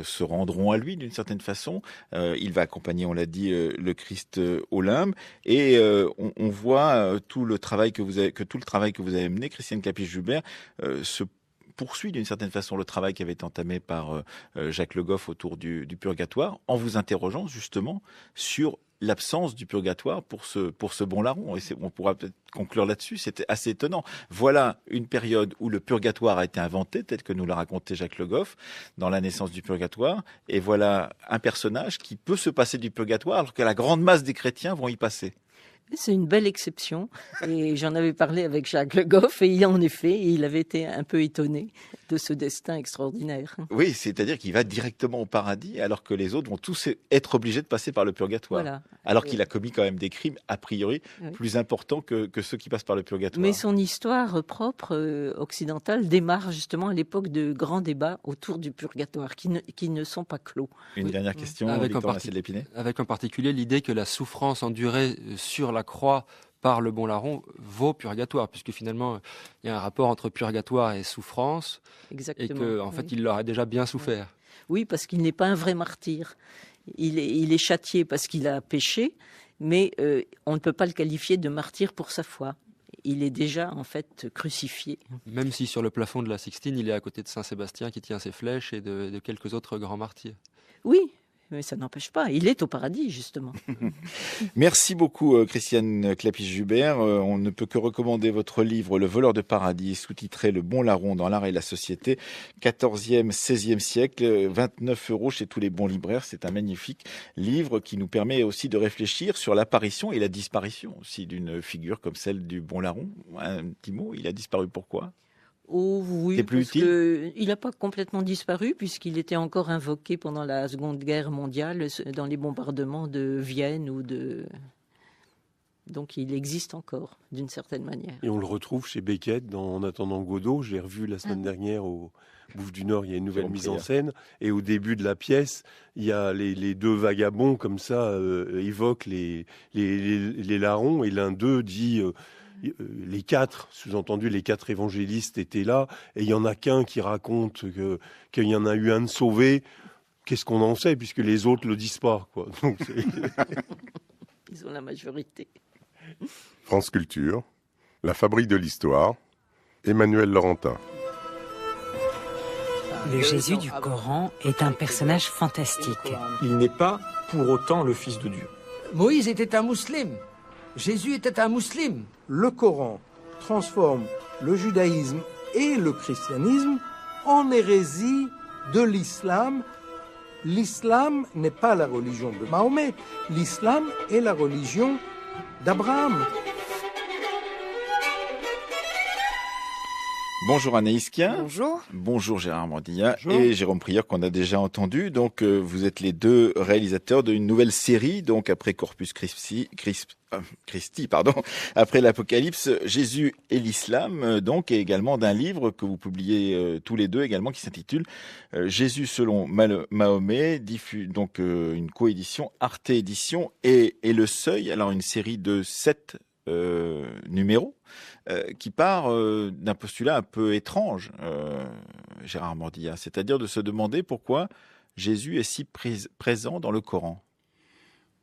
Speaker 1: se rendront à lui d'une certaine façon. Il va accompagner, on l'a dit, le Christ au limbe, et on voit tout le travail que vous avez mené, Christiane Clapiche-Dubert, se poursuit d'une certaine façon le travail qui avait été entamé par Jacques Le Goff autour du purgatoire, en vous interrogeant justement sur l'absence du purgatoire pour ce bon larron. Et on pourra peut-être conclure là-dessus, c'était assez étonnant. Voilà une période où le purgatoire a été inventé, tel que nous l'a raconté Jacques Le Goff, dans La naissance du purgatoire, et voilà un personnage qui peut se passer du purgatoire, alors que la grande masse des chrétiens vont y passer.
Speaker 7: C'est une belle exception, et j'en avais parlé avec Jacques Le Goff, et en effet, il avait été un peu étonné de ce destin extraordinaire.
Speaker 1: Oui, c'est-à-dire qu'il va directement au paradis, alors que les autres vont tous être obligés de passer par le purgatoire.
Speaker 7: Voilà.
Speaker 1: Alors qu'il a commis quand même des crimes, a priori, plus importants que ceux qui passent par le purgatoire.
Speaker 7: Mais son histoire propre occidentale démarre justement à l'époque de grands débats autour du purgatoire, qui ne sont pas clos.
Speaker 1: Une dernière question, Victor Massé de l'Épinay.
Speaker 8: Avec en particulier l'idée que la souffrance endurée sur la croix par le bon larron vaut purgatoire, puisque finalement il y a un rapport entre purgatoire et souffrance.
Speaker 7: Exactement.
Speaker 8: Et qu'en fait il l'aurait déjà bien souffert.
Speaker 7: Oui, parce qu'il n'est pas un vrai martyr. Il est châtié parce qu'il a péché, mais on ne peut pas le qualifier de martyr pour sa foi. Il est déjà en fait crucifié.
Speaker 8: Même si sur le plafond de la Sixtine, il est à côté de Saint-Sébastien qui tient ses flèches et de quelques autres grands martyrs.
Speaker 7: Oui, mais ça n'empêche pas. Il est au paradis, justement.
Speaker 1: Merci beaucoup, Christiane Clapiche-Dubert. On ne peut que recommander votre livre, Le voleur de paradis, sous-titré Le bon larron dans l'art et la société, 14e, 16e siècle, 29 € chez tous les bons libraires. C'est un magnifique livre qui nous permet aussi de réfléchir sur l'apparition et la disparition aussi d'une figure comme celle du bon larron. Un petit mot, il a disparu pourquoi ?
Speaker 7: Oh oui, parce qu'il n'a pas complètement disparu, puisqu'il était encore invoqué pendant la Seconde Guerre mondiale dans les bombardements de Vienne Donc il existe encore, d'une certaine manière.
Speaker 9: Et on le retrouve chez Beckett dans En attendant Godot. Je l'ai revu la semaine dernière au Bouffe du Nord, il y a une nouvelle mise en scène. Et au début de la pièce, il y a les deux vagabonds comme ça évoquent les larrons, et l'un d'eux dit... les quatre, sous-entendu les quatre évangélistes étaient là, et il y en a qu'un qui raconte qu'il y en a eu un de sauvé. Qu'est-ce qu'on en sait, puisque les autres le disent pas, quoi. Donc,
Speaker 7: ils ont la majorité.
Speaker 10: France Culture, La fabrique de l'histoire, Emmanuel Laurentin.
Speaker 11: Le Jésus du Coran est un personnage fantastique.
Speaker 12: Il n'est pas pour autant le Fils de Dieu.
Speaker 13: Moïse était un musulman. Jésus était un musulman.
Speaker 12: Le Coran transforme le judaïsme et le christianisme en hérésie de l'islam. L'islam n'est pas la religion de Mahomet. L'islam est la religion d'Abraham.
Speaker 1: Bonjour Anaïs Kien.
Speaker 14: Bonjour.
Speaker 1: Bonjour Gérard Mordillat et Jérôme Prieur qu'on a déjà entendu. Donc vous êtes les deux réalisateurs d'une nouvelle série, donc après Corpus Christi, après l'Apocalypse, Jésus et l'Islam, donc et également d'un livre que vous publiez tous les deux également qui s'intitule Jésus selon Mahomet, donc une coédition Arte Édition et Le Seuil. Alors une série de 7 numéros qui part d'un postulat un peu étrange, Gérard Mordillat, c'est-à-dire de se demander pourquoi Jésus est si présent dans le Coran.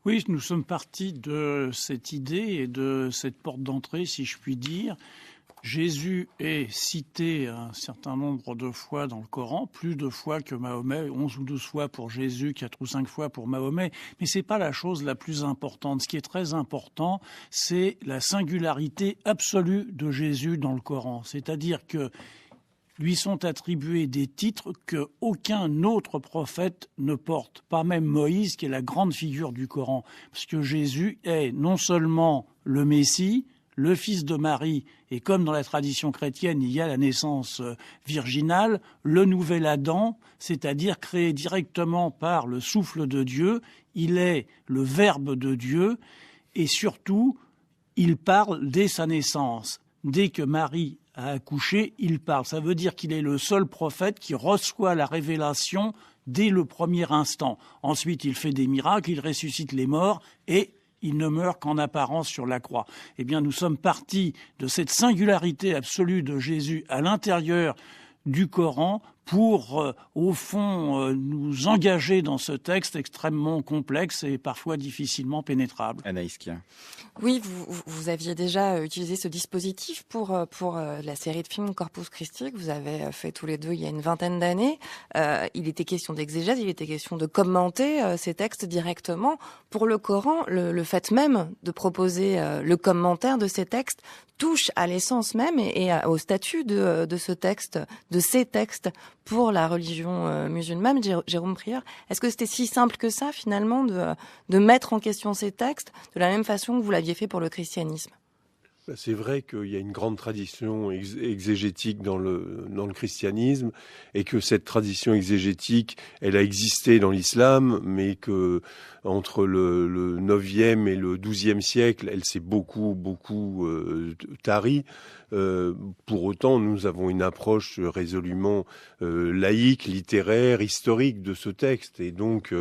Speaker 15: Oui, nous sommes partis de cette idée et de cette porte d'entrée, si je puis dire. Jésus est cité un certain nombre de fois dans le Coran, plus de fois que Mahomet, 11 ou 12 fois pour Jésus, 4 ou 5 fois pour Mahomet, mais c'est pas la chose la plus importante. Ce qui est très important, c'est la singularité absolue de Jésus dans le Coran. C'est-à-dire que lui sont attribués des titres que aucun autre prophète ne porte, pas même Moïse, qui est la grande figure du Coran, parce que Jésus est non seulement le Messie, le fils de Marie, et comme dans la tradition chrétienne, il y a la naissance virginale, le nouvel Adam, c'est-à-dire créé directement par le souffle de Dieu, il est le Verbe de Dieu, et surtout, il parle dès sa naissance. Dès que Marie a accouché, il parle. Ça veut dire qu'il est le seul prophète qui reçoit la révélation dès le premier instant. Ensuite, il fait des miracles, il ressuscite les morts, et il ne meurt qu'en apparence sur la croix. Eh bien, nous sommes partis de cette singularité absolue de Jésus à l'intérieur du Coran pour, au fond, nous engager dans ce texte extrêmement complexe et parfois difficilement pénétrable.
Speaker 1: Anaïs Kien.
Speaker 14: Oui, vous aviez déjà utilisé ce dispositif pour la série de films Corpus Christi que vous avez fait tous les deux il y a une vingtaine d'années. Il était question d'exégèse, il était question de commenter ces textes directement. Pour le Coran, le fait même de proposer le commentaire de ces textes touche à l'essence même et au statut de ce texte, de ces textes pour la religion musulmane. Jérôme Prieur, est-ce que c'était si simple que ça finalement de mettre en question ces textes de la même façon que vous l'aviez fait pour le christianisme ?
Speaker 9: C'est vrai qu'il y a une grande tradition exégétique dans le christianisme et que cette tradition exégétique, elle a existé dans l'islam, mais que entre le 9e et le 12e siècle, elle s'est beaucoup tarie. Pour autant, nous avons une approche résolument laïque, littéraire, historique de ce texte et donc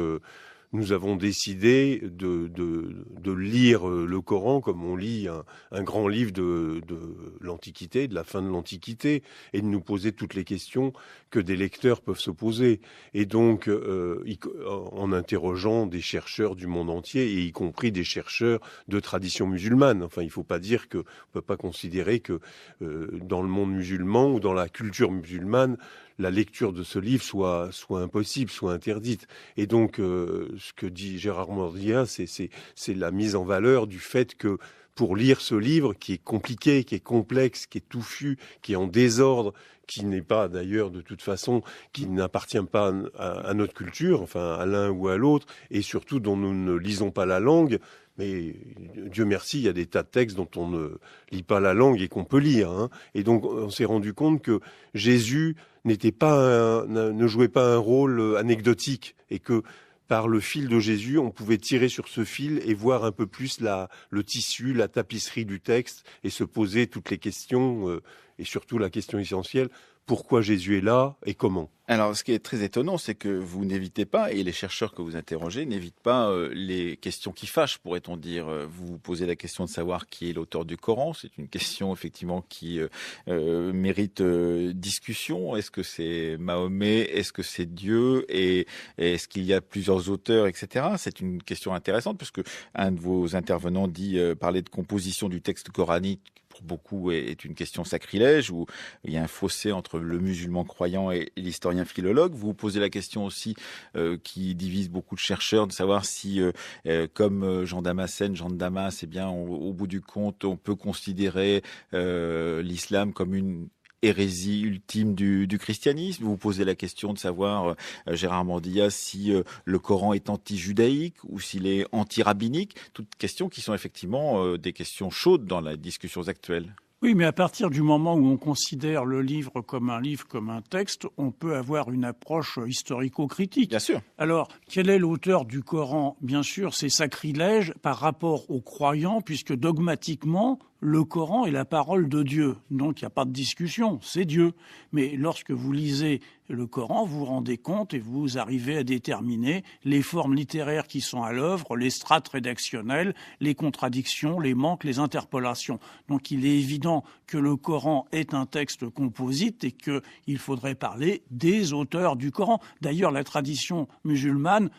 Speaker 9: nous avons décidé de lire le Coran comme on lit un grand livre de l'Antiquité, de la fin de l'Antiquité, et de nous poser toutes les questions que des lecteurs peuvent se poser. Et donc, en interrogeant des chercheurs du monde entier, et y compris des chercheurs de tradition musulmane. Enfin, il ne faut pas dire on ne peut pas considérer que dans le monde musulman ou dans la culture musulmane, la lecture de ce livre soit impossible, soit interdite. Et donc, ce que dit Gérard Mordillat, c'est la mise en valeur du fait que pour lire ce livre, qui est compliqué, qui est complexe, qui est touffu, qui est en désordre, qui n'est pas d'ailleurs de toute façon, qui n'appartient pas à notre culture, enfin à l'un ou à l'autre, et surtout dont nous ne lisons pas la langue. Mais Dieu merci, il y a des tas de textes dont on ne lit pas la langue et qu'on peut lire. Hein. Et donc on s'est rendu compte que Jésus ne jouait pas un rôle anecdotique et que par le fil de Jésus, on pouvait tirer sur ce fil et voir un peu plus le tissu, la tapisserie du texte et se poser toutes les questions et surtout la question essentielle, pourquoi Jésus est là et comment ?
Speaker 1: Alors, ce qui est très étonnant, c'est que vous n'évitez pas, et les chercheurs que vous interrogez n'évitent pas les questions qui fâchent, pourrait-on dire. Vous vous posez la question de savoir qui est l'auteur du Coran. C'est une question, effectivement, qui mérite discussion. Est-ce que c'est Mahomet ? Est-ce que c'est Dieu ? Et est-ce qu'il y a plusieurs auteurs, etc. C'est une question intéressante, puisque un de vos intervenants parlait de composition du texte coranique pour beaucoup est une question sacrilège, où il y a un fossé entre le musulman croyant et l'historien philologue. Vous posez la question aussi qui divise beaucoup de chercheurs, de savoir si, comme Jean de Damas, eh bien, au bout du compte, on peut considérer l'islam comme une hérésie ultime du christianisme. Vous posez la question de savoir, Gérard Mordillas, si le Coran est anti-judaïque ou s'il est anti-rabbinique. Toutes questions qui sont effectivement des questions chaudes dans les discussions actuelles.
Speaker 15: Oui, mais à partir du moment où on considère le livre, comme un texte, on peut avoir une approche historico-critique.
Speaker 1: Bien sûr.
Speaker 15: Alors, quel est l'auteur du Coran ? Bien sûr, c'est sacrilège par rapport aux croyants, puisque dogmatiquement, le Coran est la parole de Dieu. Donc, il n'y a pas de discussion, c'est Dieu. Mais lorsque vous lisez le Coran, vous vous rendez compte et vous arrivez à déterminer les formes littéraires qui sont à l'œuvre, les strates rédactionnelles, les contradictions, les manques, les interpolations. Donc, il est évident que le Coran est un texte composite et qu'il faudrait parler des auteurs du Coran. D'ailleurs, la tradition musulmane,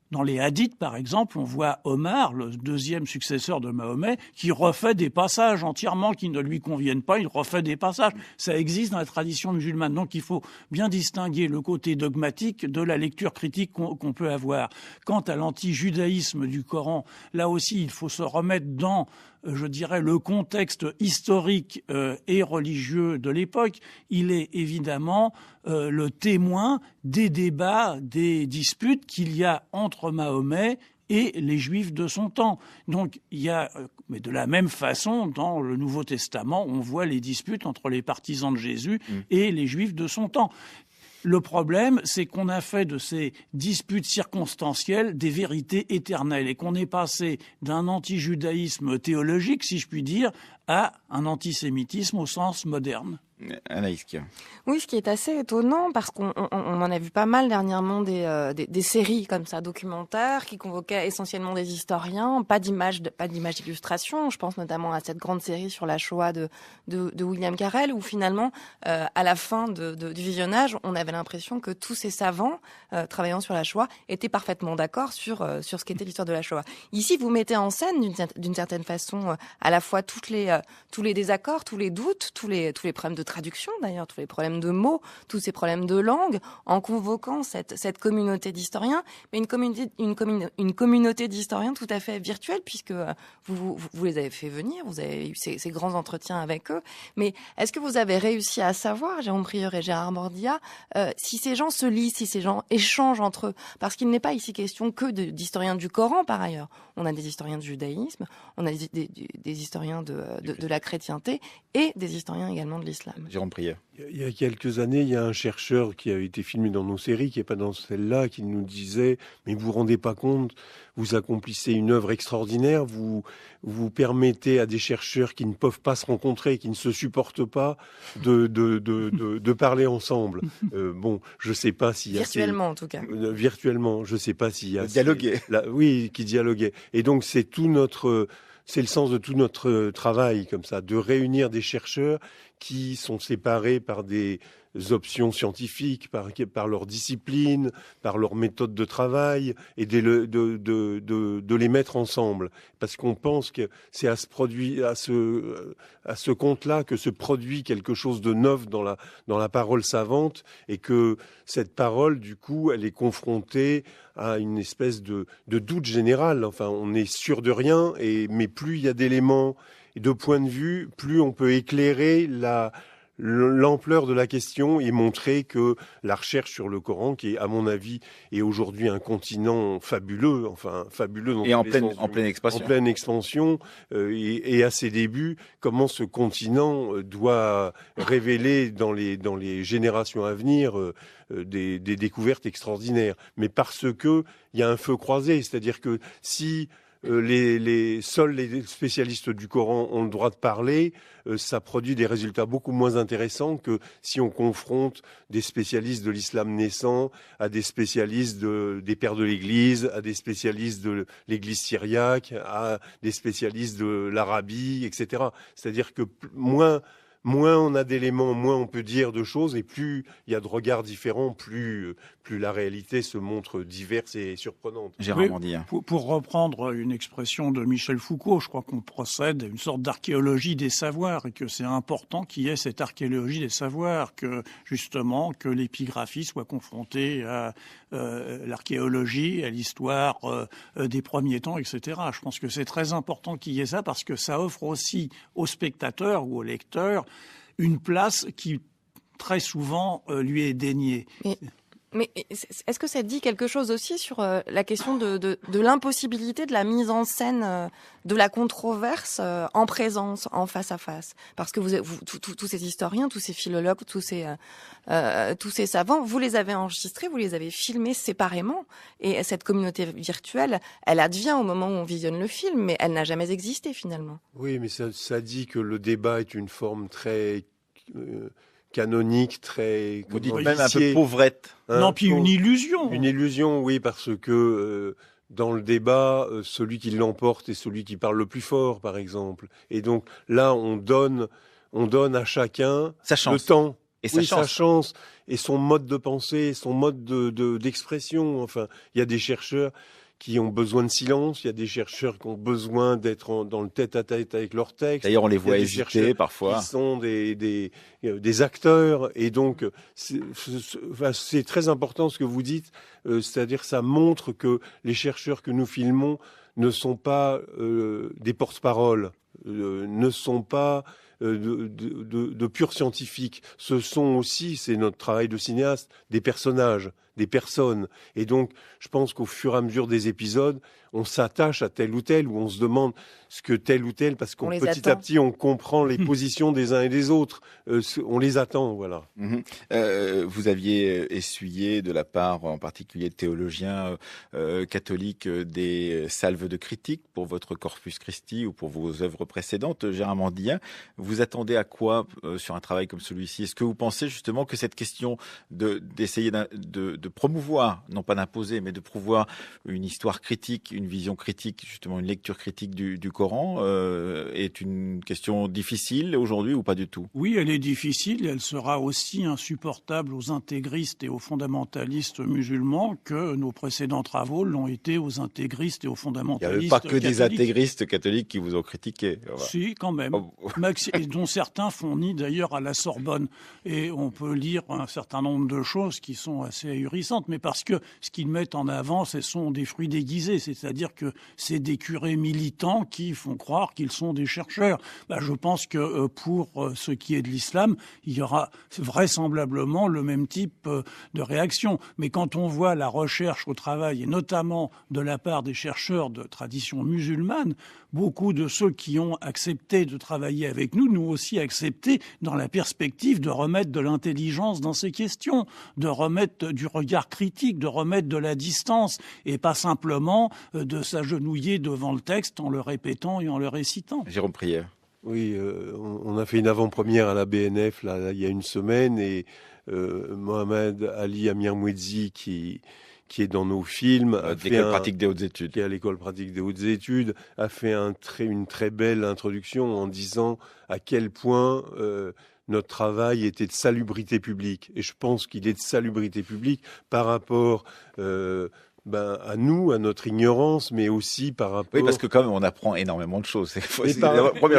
Speaker 15: dans les hadiths, par exemple, on voit Omar, le deuxième successeur de Mahomet, qui refait des passages entièrement qui ne lui conviennent pas. Il refait des passages. Ça existe dans la tradition musulmane. Donc, il faut bien distinguer le côté dogmatique de la lecture critique qu'on peut avoir. Quant à l'anti-judaïsme du Coran, là aussi, il faut se remettre dans, je dirais, le contexte historique et religieux de l'époque. Il est évidemment le témoin des débats, des disputes qu'il y a entre Mahomet et les Juifs de son temps. Donc, il y a, mais de la même façon, dans le Nouveau Testament, on voit les disputes entre les partisans de Jésus et les Juifs de son temps. Le problème, c'est qu'on a fait de ces disputes circonstancielles des vérités éternelles et qu'on est passé d'un anti-judaïsme théologique, si je puis dire, à un antisémitisme au sens moderne.
Speaker 1: Anaïs Kia.
Speaker 14: Oui, ce qui est assez étonnant, parce qu'on en a vu pas mal dernièrement des séries comme ça, documentaires, qui convoquaient essentiellement des historiens, pas d'images d'illustration. Je pense notamment à cette grande série sur la Shoah de William Carell, où finalement, à la fin du visionnage, on avait l'impression que tous ces savants travaillant sur la Shoah étaient parfaitement d'accord sur ce qu'était l'histoire de la Shoah. Ici, vous mettez en scène d'une certaine façon à la fois tous les désaccords, tous les doutes, tous les problèmes de traduction d'ailleurs, tous les problèmes de mots, tous ces problèmes de langue, en convoquant cette communauté d'historiens, mais une communauté d'historiens tout à fait virtuelle, puisque vous les avez fait venir, vous avez eu ces grands entretiens avec eux. Mais est-ce que vous avez réussi à savoir, Jérôme Prieur et Gérard Mordillas, si ces gens se lisent, si ces gens échangent entre eux? Parce qu'il n'est pas ici question que d'historiens du Coran, par ailleurs. On a des historiens du judaïsme, on a des historiens de la chrétienté et des historiens également de l'islam.
Speaker 1: Jérôme Prieur.
Speaker 9: Il y a quelques années, il y a un chercheur qui a été filmé dans nos séries, qui n'est pas dans celle-là, qui nous disait « Mais vous vous rendez pas compte, vous accomplissez une œuvre extraordinaire, vous permettez à des chercheurs qui ne peuvent pas se rencontrer, qui ne se supportent pas, de parler ensemble. » Bon, je sais pas s'il y a...
Speaker 14: Virtuellement, en tout cas.
Speaker 9: Virtuellement, je sais pas s'il y a...
Speaker 1: Dialoguer.
Speaker 9: Oui, qui dialoguait. Et donc, c'est le sens de tout notre travail, comme ça, de réunir des chercheurs qui sont séparés par des options scientifiques, par leur discipline, par leur méthode de travail, et de les mettre ensemble. Parce qu'on pense que c'est à ce compte-là que se produit quelque chose de neuf dans la parole savante, et que cette parole, du coup, elle est confrontée à une espèce de doute général. Enfin, on est sûr de rien, mais plus il y a d'éléments et de points de vue, plus on peut éclairer l'ampleur de la question et montrer que la recherche sur le Coran, qui est, à mon avis, est aujourd'hui un continent fabuleux, dans
Speaker 1: et en pleine expansion,
Speaker 9: et à ses débuts, comment ce continent doit révéler dans les générations à venir des découvertes extraordinaires. Mais parce que il y a un feu croisé, c'est-à-dire que si seuls les spécialistes du Coran ont le droit de parler, ça produit des résultats beaucoup moins intéressants que si on confronte des spécialistes de l'islam naissant à des spécialistes des pères de l'Église, à des spécialistes de l'Église syriaque, à des spécialistes de l'Arabie, etc. C'est-à-dire que moins moins on a d'éléments, moins on peut dire de choses, et plus il y a de regards différents, plus la réalité se montre diverse et surprenante.
Speaker 1: Gérard Mordy.
Speaker 15: Pour reprendre une expression de Michel Foucault, je crois qu'on procède à une sorte d'archéologie des savoirs, et que c'est important qu'il y ait cette archéologie des savoirs, que justement que l'épigraphie soit confrontée à l'archéologie, à l'histoire des premiers temps, etc. Je pense que c'est très important qu'il y ait ça, parce que ça offre aussi aux spectateurs ou aux lecteurs une place qui, très souvent, lui est déniée.
Speaker 14: Mais est-ce que ça dit quelque chose aussi sur la question de l'impossibilité de la mise en scène de la controverse en présence, en face à face? Parce que tous ces historiens, tous ces philologues, tous ces savants, vous les avez enregistrés, vous les avez filmés séparément. Et cette communauté virtuelle, elle advient au moment où on visionne le film, mais elle n'a jamais existé finalement.
Speaker 9: Oui, mais ça dit que le débat est une forme très... canonique, très...
Speaker 1: Vous dites même un peu pauvrette.
Speaker 15: Non, puis une illusion.
Speaker 9: Une illusion, oui, parce que dans le débat, celui qui l'emporte est celui qui parle le plus fort, par exemple. Et donc là, on donne à chacun le temps.
Speaker 1: Et sa
Speaker 9: chance. Et son mode de pensée, son mode d'expression. Enfin, il y a des chercheurs qui ont besoin de silence, il y a des chercheurs qui ont besoin d'être dans le tête-à-tête avec leur texte.
Speaker 1: D'ailleurs, on les voit hésiter parfois.
Speaker 9: Qui sont des acteurs, et donc c'est très important ce que vous dites, c'est-à-dire ça montre que les chercheurs que nous filmons ne sont pas des porte-paroles, ne sont pas de purs scientifiques. Ce sont aussi, c'est notre travail de cinéaste, des personnages, des personnes. Et donc, je pense qu'au fur et à mesure des épisodes, on s'attache à tel ou tel, ou on se demande ce que tel ou tel, parce qu'on petit à petit, on comprend les positions des uns et des autres. On les attend, voilà.
Speaker 1: Vous aviez essuyé de la part, en particulier de théologiens catholiques, des salves de critique pour votre Corpus Christi ou pour vos œuvres précédentes, Gérard Mordy. Vous attendez à quoi sur un travail comme celui-ci? Est-ce que vous pensez justement que cette question d'essayer de promouvoir, non pas d'imposer, mais de promouvoir une histoire critique, une vision critique, justement une lecture critique du Coran, est une question difficile aujourd'hui ou pas du tout?
Speaker 15: Oui, elle est difficile, et elle sera aussi insupportable aux intégristes et aux fondamentalistes musulmans que nos précédents travaux l'ont été aux intégristes et aux fondamentalistes catholiques.
Speaker 1: Il n'y avait pas que des intégristes catholiques qui vous ont critiqué.
Speaker 15: Si, quand même. Et dont certains font nid d'ailleurs à la Sorbonne. Et on peut lire un certain nombre de choses qui sont assez ahurissantes, mais parce que ce qu'ils mettent en avant, ce sont des fruits déguisés, c'est-à-dire que c'est des curés militants qui font croire qu'ils sont des chercheurs. Je pense que pour ce qui est de l'islam, il y aura vraisemblablement le même type de réaction. Mais quand on voit la recherche au travail, et notamment de la part des chercheurs de tradition musulmane, beaucoup de ceux qui ont accepté de travailler avec nous aussi accepté dans la perspective de remettre de l'intelligence dans ces questions, de remettre du regard critique, de remettre de la distance, et pas simplement de s'agenouiller devant le texte en le répétant et en le récitant.
Speaker 1: Jérôme Prieur.
Speaker 9: Oui, on a fait une avant-première à la BNF là, il y a une semaine, et Mohamed Ali Amir Mouedzi, qui est dans nos films,
Speaker 1: l'école pratique des hautes études,
Speaker 9: qui est à l'école pratique des hautes études, a fait une très belle introduction en disant à quel point notre travail était de salubrité publique. Et je pense qu'il est de salubrité publique par rapport à nous, à notre ignorance, mais aussi par rapport...
Speaker 1: Oui, parce que quand même, on apprend énormément de choses.
Speaker 9: On apprend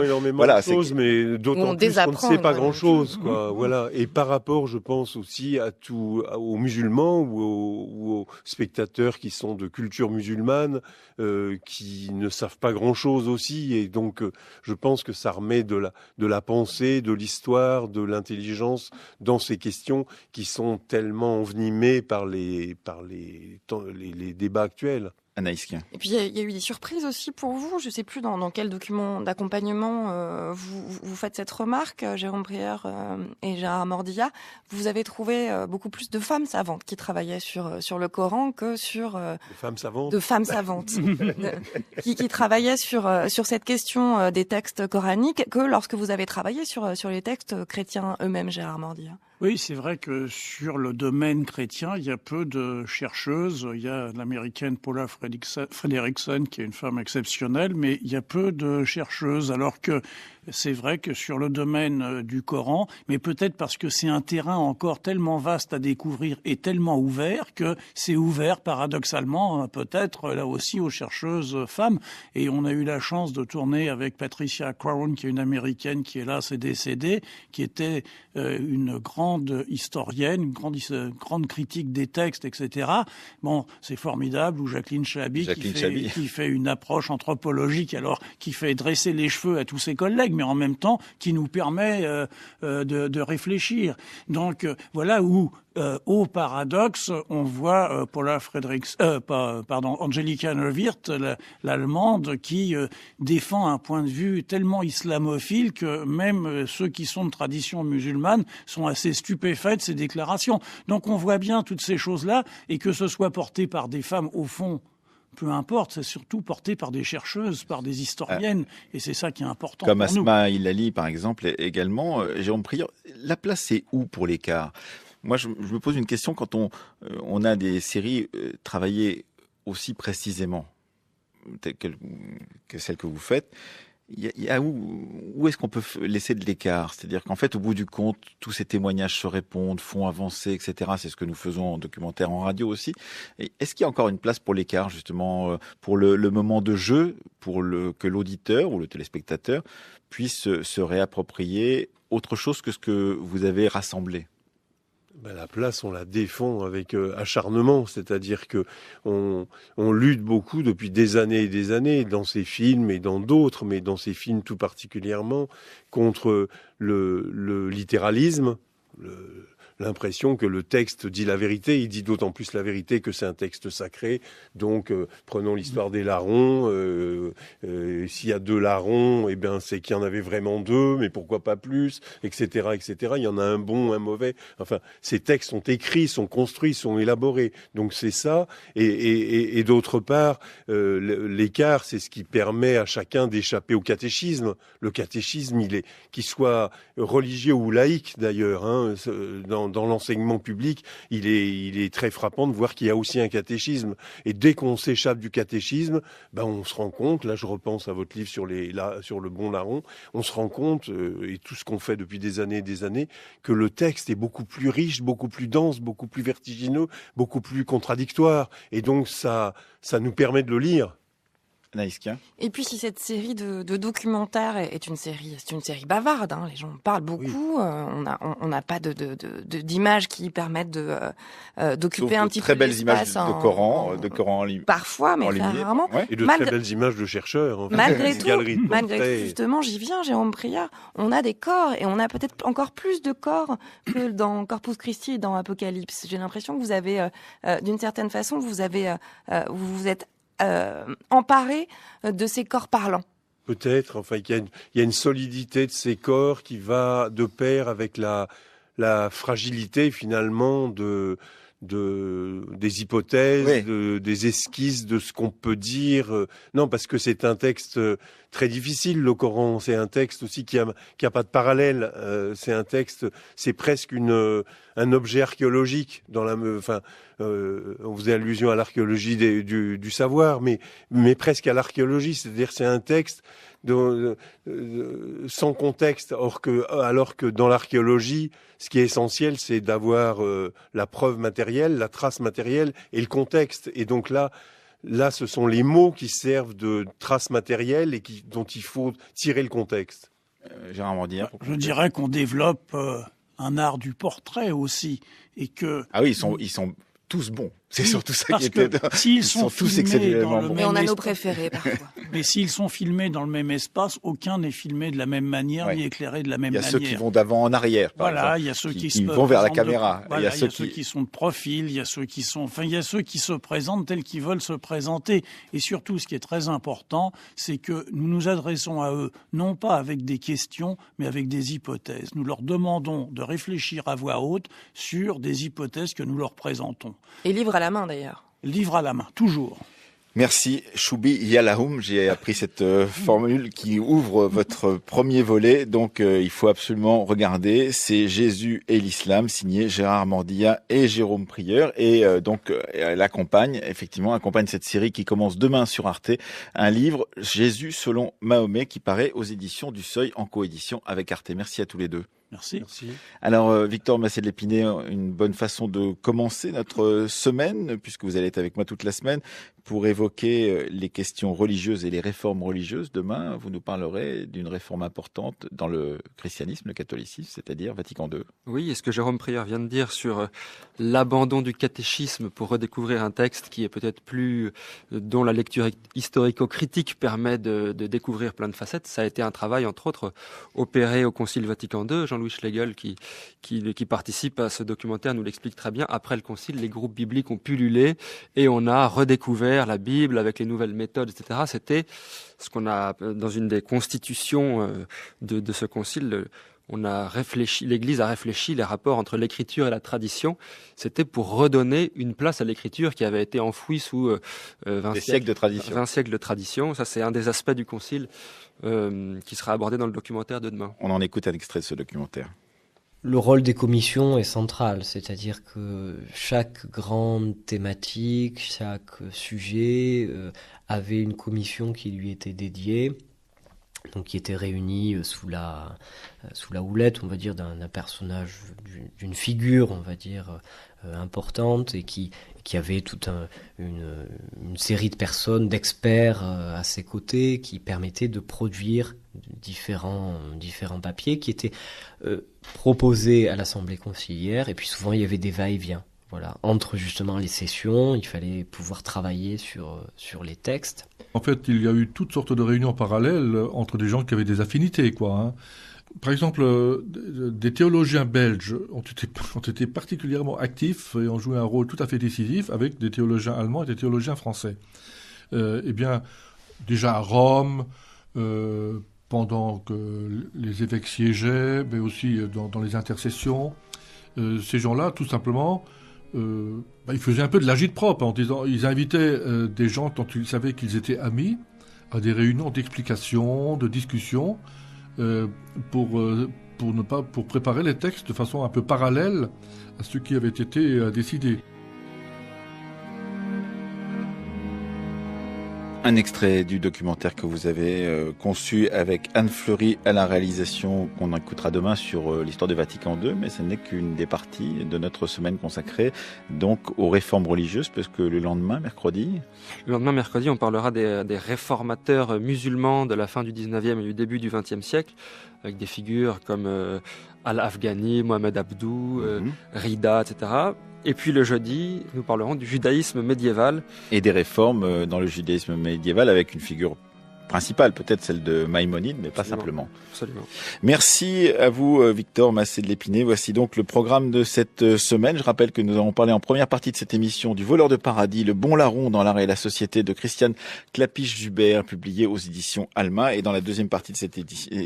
Speaker 9: énormément de choses, mais d'autant plus qu'on ne sait pas grand-chose, quoi. Voilà. Et par rapport, je pense aussi aux musulmans ou aux spectateurs qui sont de culture musulmane, qui ne savent pas grand-chose aussi. Et donc, je pense que ça remet de la pensée, de l'histoire, de l'intelligence dans ces questions qui sont tellement envenimées par les débats actuels.
Speaker 1: Anaïs Kien.
Speaker 14: Et puis il y a eu des surprises aussi pour vous. Je ne sais plus dans quel document d'accompagnement vous faites cette remarque, Jérôme Prieur et Gérard Mordy. Vous avez trouvé beaucoup plus de femmes savantes qui travaillaient sur le Coran que sur
Speaker 9: de
Speaker 14: femmes savantes qui travaillaient sur cette question des textes coraniques que lorsque vous avez travaillé sur les textes chrétiens eux-mêmes, Gérard Mordy.
Speaker 15: Oui, c'est vrai que sur le domaine chrétien, il y a peu de chercheuses. Il y a l'américaine Paula Fredrickson, qui est une femme exceptionnelle, mais il y a peu de chercheuses, alors que c'est vrai que sur le domaine du Coran, mais peut-être parce que c'est un terrain encore tellement vaste à découvrir et tellement ouvert que c'est ouvert paradoxalement peut-être là aussi aux chercheuses femmes. Et on a eu la chance de tourner avec Patricia Crown, qui est une Américaine qui est décédée, qui était une grande historienne, une grande critique des textes, etc. Bon, c'est formidable. Ou Jacqueline Chabi qui fait une approche anthropologique, alors qui fait dresser les cheveux à tous ses collègues, mais en même temps qui nous permet de réfléchir. Donc voilà où au paradoxe, on voit Angelika Neuwirth, l'allemande, qui défend un point de vue tellement islamophile que même ceux qui sont de tradition musulmane sont assez stupéfaits de ces déclarations. Donc on voit bien toutes ces choses-là, et que ce soit porté par des femmes, au fond, peu importe, c'est surtout porté par des chercheuses, par des historiennes, et c'est ça qui est important.
Speaker 1: Comme Asma Hilali, par exemple, également. Jérôme Prieur, la place, c'est où pour l'écart ? Moi, je me pose une question quand on a des séries travaillées aussi précisément que celles que vous faites. Où est-ce qu'on peut laisser de l'écart ? C'est-à-dire qu'en fait, au bout du compte, tous ces témoignages se répondent, font avancer, etc. C'est ce que nous faisons en documentaire, en radio aussi. Et est-ce qu'il y a encore une place pour l'écart, justement, pour le moment de jeu, pour que l'auditeur ou le téléspectateur puisse se réapproprier autre chose que ce que vous avez rassemblé ?
Speaker 9: La place, on la défend avec acharnement, c'est-à-dire que on lutte beaucoup depuis des années et des années dans ces films et dans d'autres, mais dans ces films tout particulièrement, contre le littéralisme, l'impression que le texte dit la vérité. Il dit d'autant plus la vérité que c'est un texte sacré. Donc, prenons l'histoire des larrons. S'il y a 2 larrons, eh bien, c'est qu'il y en avait vraiment 2, mais pourquoi pas plus, etc., etc. Il y en a un bon, un mauvais. Enfin, ces textes sont écrits, sont construits, sont élaborés. Donc, c'est ça. Et d'autre part, l'écart, c'est ce qui permet à chacun d'échapper au catéchisme. Le catéchisme, qu'il soit religieux ou laïque, d'ailleurs, dans l'enseignement public, il est très frappant de voir qu'il y a aussi un catéchisme. Et dès qu'on s'échappe du catéchisme, on se rend compte, là je repense à votre livre sur le bon larron, on se rend compte, et tout ce qu'on fait depuis des années, que le texte est beaucoup plus riche, beaucoup plus dense, beaucoup plus vertigineux, beaucoup plus contradictoire. Et donc ça nous permet de le lire.
Speaker 1: Naïskia.
Speaker 14: Et puis si cette série de documentaires c'est une série bavarde, les gens parlent beaucoup, oui. On n'a pas d'images qui permettent d'occuper un petit peu
Speaker 1: très belles images
Speaker 14: de
Speaker 1: Coran en
Speaker 14: parfois, mais très rarement.
Speaker 9: Ouais. Et de très belles images de chercheurs.
Speaker 14: Malgré tout, justement, j'y viens, Jérôme Prieur, on a des corps, et on a peut-être encore plus de corps que dans Corpus Christi et dans Apocalypse. J'ai l'impression que vous avez, d'une certaine façon, vous êtes emparé de ces corps parlants.
Speaker 9: Peut-être, enfin, il y a une solidité de ces corps qui va de pair avec la fragilité finalement des hypothèses, oui. Des esquisses de ce qu'on peut dire. Non, parce que c'est un texte très difficile, le Coran. C'est un texte aussi qui a pas de parallèle. C'est un texte, c'est presque un objet archéologique on faisait allusion à l'archéologie du savoir, mais presque à l'archéologie. C'est-à-dire, c'est un texte sans contexte, alors que dans l'archéologie, ce qui est essentiel, c'est d'avoir la preuve matérielle, la trace matérielle et le contexte. Et donc là, ce sont les mots qui servent de trace matérielle et dont il faut tirer le contexte.
Speaker 1: Gérard Mordier.
Speaker 15: Je dirais qu'on développe un art du portrait aussi, et que
Speaker 1: ils sont tous bons. C'est surtout ça qui était.
Speaker 15: S'ils sont tous exceptionnellement bons.
Speaker 14: Mais on a nos préférés parfois.
Speaker 15: Mais s'ils sont filmés dans le même espace, aucun n'est filmé de la même manière, ni éclairé de la même manière.
Speaker 1: Il y a ceux qui vont d'avant en arrière, par exemple.
Speaker 15: Il y a ceux qui
Speaker 1: vont vers la caméra.
Speaker 15: Il y a ceux qui sont de profil, il y a ceux qui se présentent tels qu'ils veulent se présenter. Et surtout, ce qui est très important, c'est que nous nous adressons à eux, non pas avec des questions, mais avec des hypothèses. Nous leur demandons de réfléchir à voix haute sur des hypothèses que nous leur présentons.
Speaker 14: Et livre à la main, d'ailleurs.
Speaker 15: Livre à la main, toujours.
Speaker 1: Merci Choubi Yalahoum, j'ai appris cette formule qui ouvre votre premier volet, donc il faut absolument regarder, c'est Jésus et l'Islam, signé Gérard Mordillat et Jérôme Prieur, et donc elle accompagne cette série qui commence demain sur Arte, un livre Jésus selon Mahomet qui paraît aux éditions du Seuil en coédition avec Arte. Merci à tous les deux.
Speaker 15: Merci.
Speaker 1: Alors, Victor Massé-de-Lépinay, une bonne façon de commencer notre semaine, puisque vous allez être avec moi toute la semaine, pour évoquer les questions religieuses et les réformes religieuses. Demain, vous nous parlerez d'une réforme importante dans le christianisme, le catholicisme, c'est-à-dire Vatican II.
Speaker 8: Oui, et ce que Jérôme Prieur vient de dire sur l'abandon du catéchisme pour redécouvrir un texte qui est peut-être plus, dont la lecture historico-critique permet de découvrir plein de facettes, ça a été un travail, entre autres, opéré au Concile Vatican II. Jean-Louis Schlegel, qui participe à ce documentaire, nous l'explique très bien. Après le Concile, les groupes bibliques ont pullulé et on a redécouvert la Bible avec les nouvelles méthodes, etc. C'était ce qu'on a, dans une des constitutions de ce Concile, l'Église a réfléchi les rapports entre l'écriture et la tradition. C'était pour redonner une place à l'écriture qui avait été enfouie sous 20 siècles de tradition. Ça, c'est un des aspects du Concile qui sera abordé dans le documentaire de demain.
Speaker 1: On en écoute un extrait de ce documentaire.
Speaker 16: Le rôle des commissions est central, c'est-à-dire que chaque grande thématique, chaque sujet avait une commission qui lui était dédiée, donc qui était réunie sous la houlette, on va dire, d'un personnage, d'une figure, on va dire, importante, et qui avait toute une série de personnes, d'experts à ses côtés, qui permettaient de produire différents papiers qui étaient proposés à l'Assemblée conciliaire, et puis souvent il y avait des va-et-vient. Voilà, entre justement les sessions, il fallait pouvoir travailler sur les textes.
Speaker 17: En fait, il y a eu toutes sortes de réunions parallèles entre des gens qui avaient des affinités, quoi. Par exemple, des théologiens belges ont été particulièrement actifs et ont joué un rôle tout à fait décisif avec des théologiens allemands et des théologiens français. Eh bien, déjà à Rome, pendant que les évêques siégeaient, mais aussi dans les intercessions, ces gens-là, tout simplement, ils faisaient un peu de l'agite-propre en disant, ils invitaient des gens dont ils savaient qu'ils étaient amis à des réunions d'explication, de discussion, pour préparer les textes de façon un peu parallèle à ce qui avait été décidé.
Speaker 1: Un extrait du documentaire que vous avez conçu avec Anne Fleury à la réalisation, qu'on écoutera demain sur l'histoire du Vatican II, mais ce n'est qu'une des parties de notre semaine consacrée donc aux réformes religieuses, parce que le lendemain, mercredi,
Speaker 8: on parlera des réformateurs musulmans de la fin du 19e et du début du 20e siècle, avec des figures comme Al-Afghani, Mohamed Abdou, Rida, etc. Et puis le jeudi, nous parlerons du judaïsme médiéval.
Speaker 1: Et des réformes dans le judaïsme médiéval avec une figure principale, peut-être celle de Maïmonide, mais pas simplement.
Speaker 8: Absolument.
Speaker 1: Merci à vous, Victor Massé-de-Lépinay. Voici donc le programme de cette semaine. Je rappelle que nous avons parlé en première partie de cette émission du voleur de paradis, le bon larron dans l'art et la société de Christiane Clapiche-Joubert, publié aux éditions Alma. Et dans la deuxième partie de cette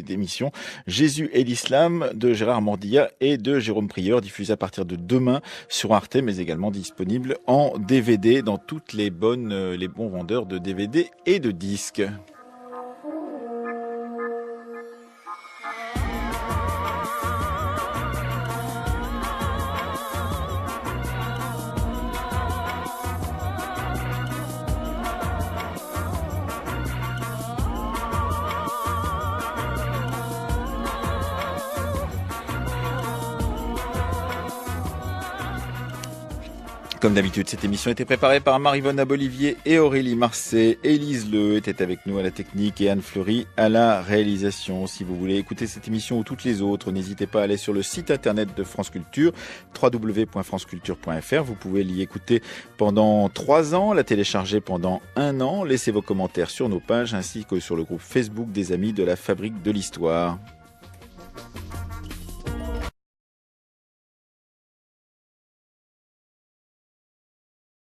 Speaker 1: émission, Jésus et l'Islam de Gérard Mordillat et de Jérôme Prieur, diffusé à partir de demain sur Arte, mais également disponible en DVD dans toutes les bons vendeurs de DVD et de disques. Comme d'habitude, cette émission a été préparée par Marivonne Abolivier et Aurélie Marseille. Élise Le était avec nous à la technique et Anne Fleury à la réalisation. Si vous voulez écouter cette émission ou toutes les autres, n'hésitez pas à aller sur le site internet de France Culture, www.franceculture.fr. Vous pouvez l'y écouter pendant 3 ans, la télécharger pendant 1 an. Laissez vos commentaires sur nos pages ainsi que sur le groupe Facebook des Amis de la Fabrique de l'Histoire.